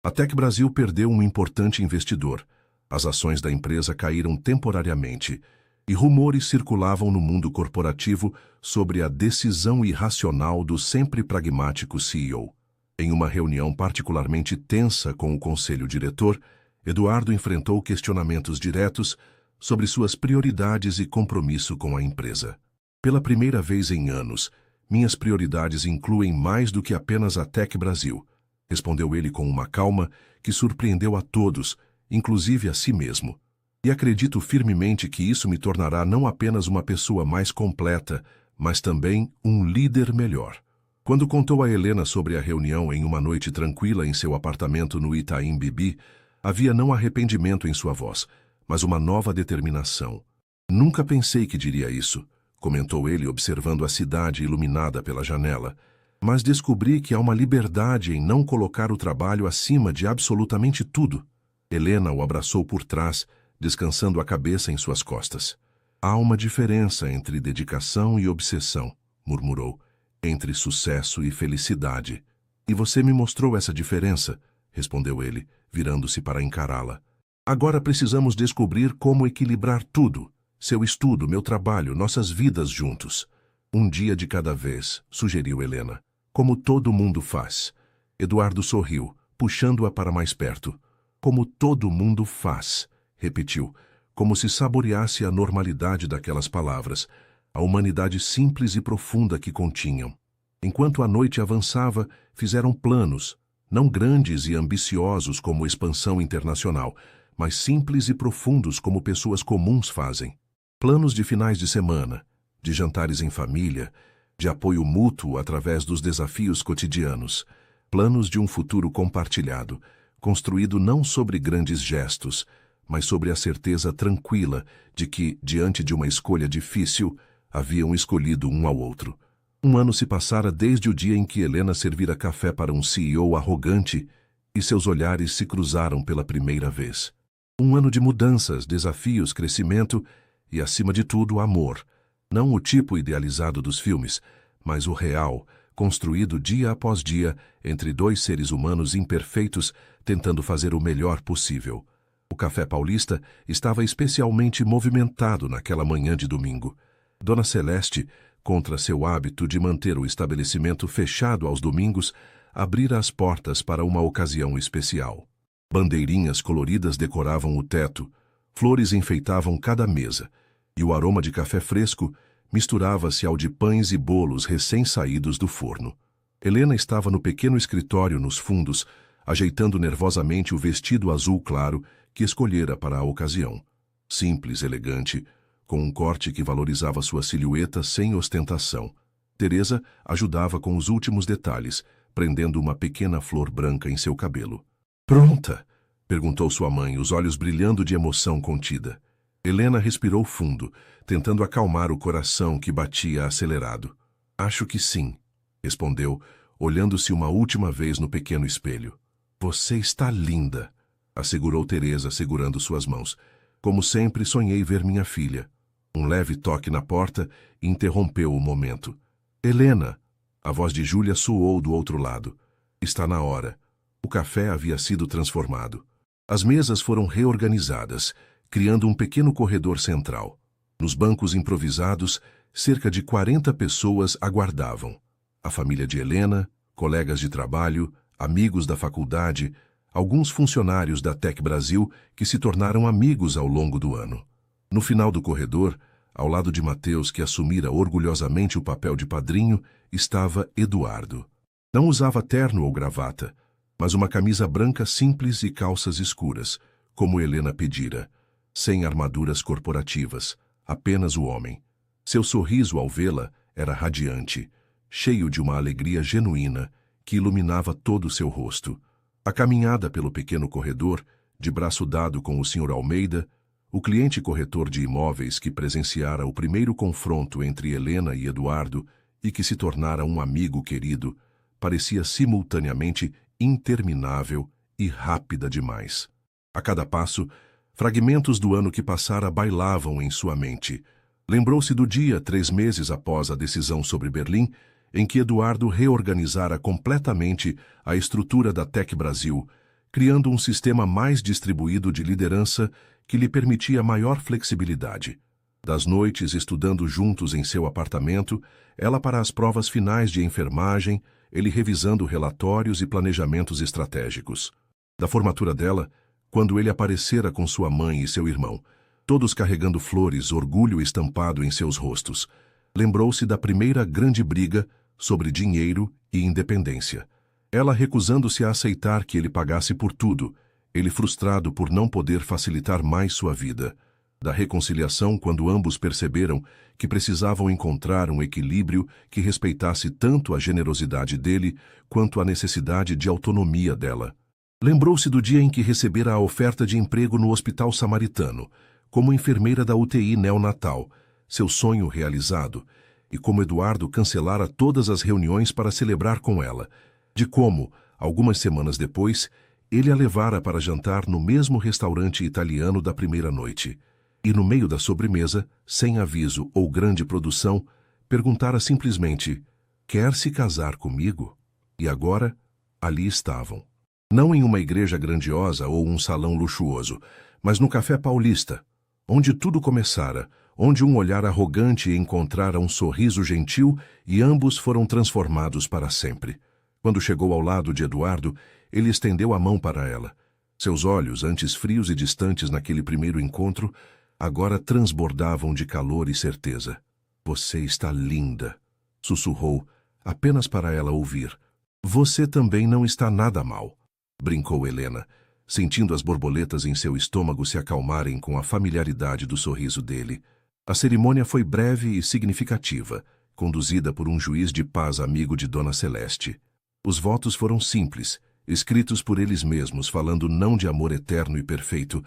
A Tec Brasil perdeu um importante investidor. As ações da empresa caíram temporariamente e rumores circulavam no mundo corporativo sobre a decisão irracional do sempre pragmático CEO. Em uma reunião particularmente tensa com o conselho diretor, Eduardo enfrentou questionamentos diretos sobre suas prioridades e compromisso com a empresa. Pela primeira vez em anos, minhas prioridades incluem mais do que apenas a Tec Brasil, respondeu ele com uma calma que surpreendeu a todos, inclusive a si mesmo. E acredito firmemente que isso me tornará não apenas uma pessoa mais completa, mas também um líder melhor. Quando contou a Helena sobre a reunião em uma noite tranquila em seu apartamento no Itaim Bibi, havia não arrependimento em sua voz, mas uma nova determinação. Nunca pensei que diria isso, comentou ele observando a cidade iluminada pela janela, mas descobri que há uma liberdade em não colocar o trabalho acima de absolutamente tudo. Helena o abraçou por trás, descansando a cabeça em suas costas. Há uma diferença entre dedicação e obsessão, murmurou. Entre sucesso e felicidade. E você me mostrou essa diferença, respondeu ele, virando-se para encará-la. Agora precisamos descobrir como equilibrar tudo. Seu estudo, meu trabalho, nossas vidas juntos. Um dia de cada vez, sugeriu Helena. Como todo mundo faz. Eduardo sorriu, puxando-a para mais perto. Como todo mundo faz, repetiu, como se saboreasse a normalidade daquelas palavras, a humanidade simples e profunda que continham. Enquanto a noite avançava, fizeram planos, não grandes e ambiciosos como expansão internacional, mas simples e profundos como pessoas comuns fazem. Planos de finais de semana, de jantares em família, de apoio mútuo através dos desafios cotidianos. Planos de um futuro compartilhado, construído não sobre grandes gestos, mas sobre a certeza tranquila de que, diante de uma escolha difícil, haviam escolhido um ao outro. Um ano se passara desde o dia em que Helena servira café para um CEO arrogante e seus olhares se cruzaram pela primeira vez. Um ano de mudanças, desafios, crescimento e, acima de tudo, amor. Não o tipo idealizado dos filmes, mas o real, construído dia após dia entre dois seres humanos imperfeitos tentando fazer o melhor possível. O Café Paulista estava especialmente movimentado naquela manhã de domingo. Dona Celeste, contra seu hábito de manter o estabelecimento fechado aos domingos, abrira as portas para uma ocasião especial. Bandeirinhas coloridas decoravam o teto, flores enfeitavam cada mesa, e o aroma de café fresco misturava-se ao de pães e bolos recém-saídos do forno. Helena estava no pequeno escritório nos fundos, ajeitando nervosamente o vestido azul claro que escolhera para a ocasião. Simples, elegante, com um corte que valorizava sua silhueta sem ostentação. Teresa ajudava com os últimos detalhes, prendendo uma pequena flor branca em seu cabelo. "Pronta?" perguntou sua mãe, os olhos brilhando de emoção contida. Helena respirou fundo, tentando acalmar o coração que batia acelerado. "Acho que sim", respondeu, olhando-se uma última vez no pequeno espelho. "Você está linda", assegurou Teresa, segurando suas mãos. "Como sempre, sonhei ver minha filha." Um leve toque na porta interrompeu o momento. "Helena!" A voz de Júlia soou do outro lado. "Está na hora." O café havia sido transformado. As mesas foram reorganizadas, criando um pequeno corredor central. Nos bancos improvisados, cerca de 40 pessoas aguardavam. A família de Helena, colegas de trabalho, amigos da faculdade, alguns funcionários da Tec Brasil que se tornaram amigos ao longo do ano. No final do corredor, ao lado de Mateus, que assumira orgulhosamente o papel de padrinho, estava Eduardo. Não usava terno ou gravata, mas uma camisa branca simples e calças escuras, como Helena pedira, sem armaduras corporativas, apenas o homem. Seu sorriso ao vê-la era radiante, cheio de uma alegria genuína que iluminava todo o seu rosto. A caminhada pelo pequeno corredor, de braço dado com o Sr. Almeida, o cliente corretor de imóveis que presenciara o primeiro confronto entre Helena e Eduardo e que se tornara um amigo querido, parecia simultaneamente interminável e rápida demais. A cada passo, fragmentos do ano que passara bailavam em sua mente. Lembrou-se do dia, 3 meses após a decisão sobre Berlim, em que Eduardo reorganizara completamente a estrutura da Tec Brasil, criando um sistema mais distribuído de liderança que lhe permitia maior flexibilidade. Das noites estudando juntos em seu apartamento, ela para as provas finais de enfermagem, ele revisando relatórios e planejamentos estratégicos. Da formatura dela, quando ele aparecera com sua mãe e seu irmão, todos carregando flores, orgulho estampado em seus rostos, lembrou-se da primeira grande briga sobre dinheiro e independência. Ela recusando-se a aceitar que ele pagasse por tudo, ele frustrado por não poder facilitar mais sua vida. Da reconciliação quando ambos perceberam que precisavam encontrar um equilíbrio que respeitasse tanto a generosidade dele quanto a necessidade de autonomia dela. Lembrou-se do dia em que recebera a oferta de emprego no Hospital Samaritano, como enfermeira da UTI neonatal, seu sonho realizado, e como Eduardo cancelara todas as reuniões para celebrar com ela, de como, algumas semanas depois, ele a levara para jantar no mesmo restaurante italiano da primeira noite. E no meio da sobremesa, sem aviso ou grande produção, perguntara simplesmente: "Quer se casar comigo?" E agora, ali estavam. Não em uma igreja grandiosa ou um salão luxuoso, mas no Café Paulista, onde tudo começara, onde um olhar arrogante encontrara um sorriso gentil e ambos foram transformados para sempre. Quando chegou ao lado de Eduardo, ele estendeu a mão para ela. Seus olhos, antes frios e distantes naquele primeiro encontro, agora transbordavam de calor e certeza. "Você está linda", sussurrou, apenas para ela ouvir. "Você também não está nada mal", brincou Helena, sentindo as borboletas em seu estômago se acalmarem com a familiaridade do sorriso dele. A cerimônia foi breve e significativa, conduzida por um juiz de paz amigo de Dona Celeste. Os votos foram simples, escritos por eles mesmos falando não de amor eterno e perfeito,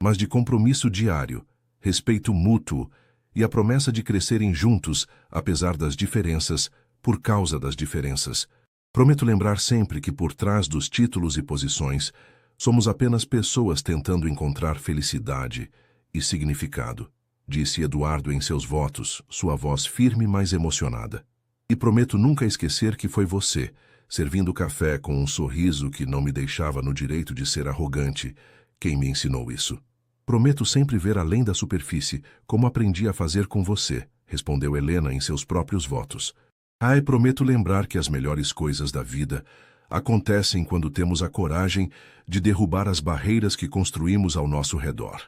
mas de compromisso diário, respeito mútuo e a promessa de crescerem juntos, apesar das diferenças, por causa das diferenças. Prometo lembrar sempre que por trás dos títulos e posições, somos apenas pessoas tentando encontrar felicidade e significado, disse Eduardo em seus votos, sua voz firme, mas emocionada. E prometo nunca esquecer que foi você, servindo café com um sorriso que não me deixava no direito de ser arrogante, quem me ensinou isso. Prometo sempre ver além da superfície, como aprendi a fazer com você, respondeu Helena em seus próprios votos. E prometo lembrar que as melhores coisas da vida acontecem quando temos a coragem de derrubar as barreiras que construímos ao nosso redor.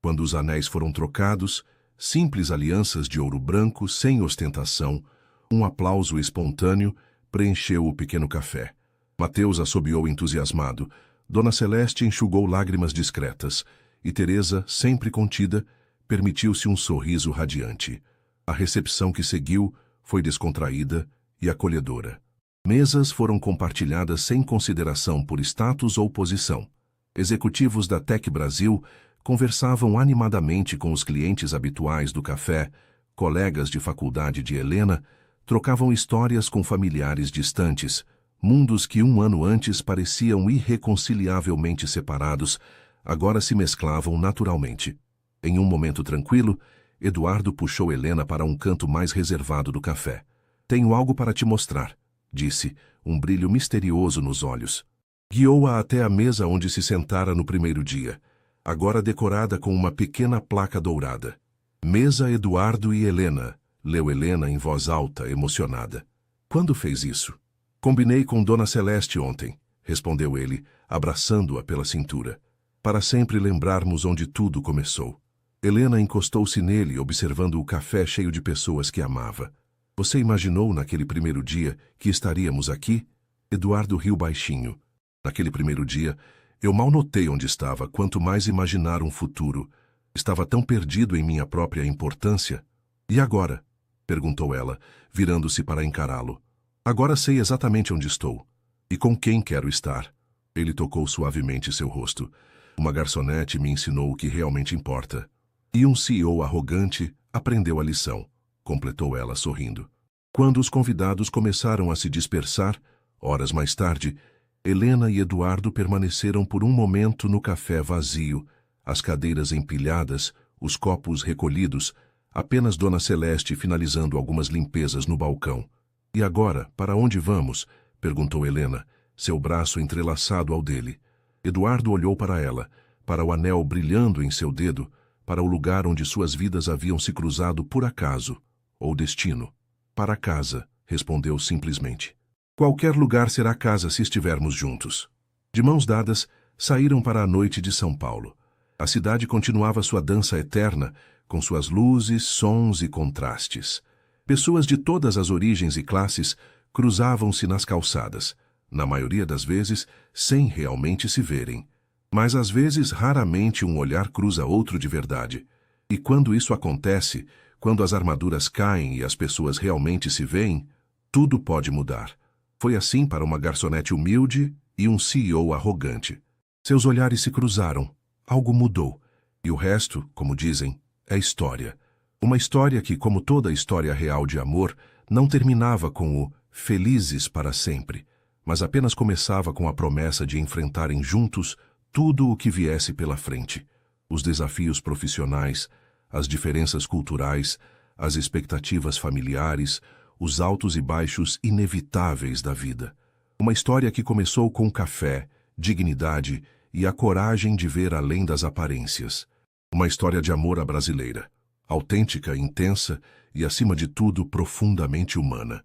Quando os anéis foram trocados, simples alianças de ouro branco, sem ostentação, um aplauso espontâneo preencheu o pequeno café. Mateus assobiou entusiasmado, Dona Celeste enxugou lágrimas discretas, e Teresa, sempre contida, permitiu-se um sorriso radiante. A recepção que seguiu foi descontraída e acolhedora. Mesas foram compartilhadas sem consideração por status ou posição. Executivos da Tec Brasil conversavam animadamente com os clientes habituais do café, colegas de faculdade de Helena trocavam histórias com familiares distantes, mundos que um ano antes pareciam irreconciliavelmente separados, agora se mesclavam naturalmente. Em um momento tranquilo, Eduardo puxou Helena para um canto mais reservado do café. Tenho algo para te mostrar, disse, um brilho misterioso nos olhos. Guiou-a até a mesa onde se sentara no primeiro dia, agora decorada com uma pequena placa dourada. Mesa Eduardo e Helena, leu Helena em voz alta, emocionada. Quando fez isso? Combinei com Dona Celeste ontem, respondeu ele, abraçando-a pela cintura. Para sempre lembrarmos onde tudo começou. Helena encostou-se nele, observando o café cheio de pessoas que amava. Você imaginou naquele primeiro dia que estaríamos aqui? Eduardo riu baixinho. Naquele primeiro dia, eu mal notei onde estava, quanto mais imaginar um futuro. Estava tão perdido em minha própria importância. E agora? Perguntou ela, virando-se para encará-lo. Agora sei exatamente onde estou. E com quem quero estar. Ele tocou suavemente seu rosto. Uma garçonete me ensinou o que realmente importa. E um CEO arrogante aprendeu a lição, completou ela sorrindo. Quando os convidados começaram a se dispersar, horas mais tarde, Helena e Eduardo permaneceram por um momento no café vazio, as cadeiras empilhadas, os copos recolhidos, apenas Dona Celeste finalizando algumas limpezas no balcão. E agora, para onde vamos? Perguntou Helena, seu braço entrelaçado ao dele. Eduardo olhou para ela, para o anel brilhando em seu dedo, para o lugar onde suas vidas haviam se cruzado por acaso, ou destino. Para casa, respondeu simplesmente. Qualquer lugar será casa se estivermos juntos. De mãos dadas, saíram para a noite de São Paulo. A cidade continuava sua dança eterna, com suas luzes, sons e contrastes. Pessoas de todas as origens e classes cruzavam-se nas calçadas, na maioria das vezes sem realmente se verem. Mas às vezes raramente um olhar cruza outro de verdade. E quando isso acontece, quando as armaduras caem e as pessoas realmente se veem, tudo pode mudar. Foi assim para uma garçonete humilde e um CEO arrogante. Seus olhares se cruzaram, algo mudou, e o resto, como dizem, é história. Uma história que, como toda história real de amor, não terminava com o felizes para sempre, mas apenas começava com a promessa de enfrentarem juntos tudo o que viesse pela frente. Os desafios profissionais, as diferenças culturais, as expectativas familiares, os altos e baixos inevitáveis da vida. Uma história que começou com café, dignidade e a coragem de ver além das aparências. Uma história de amor à brasileira, autêntica, intensa e, acima de tudo, profundamente humana.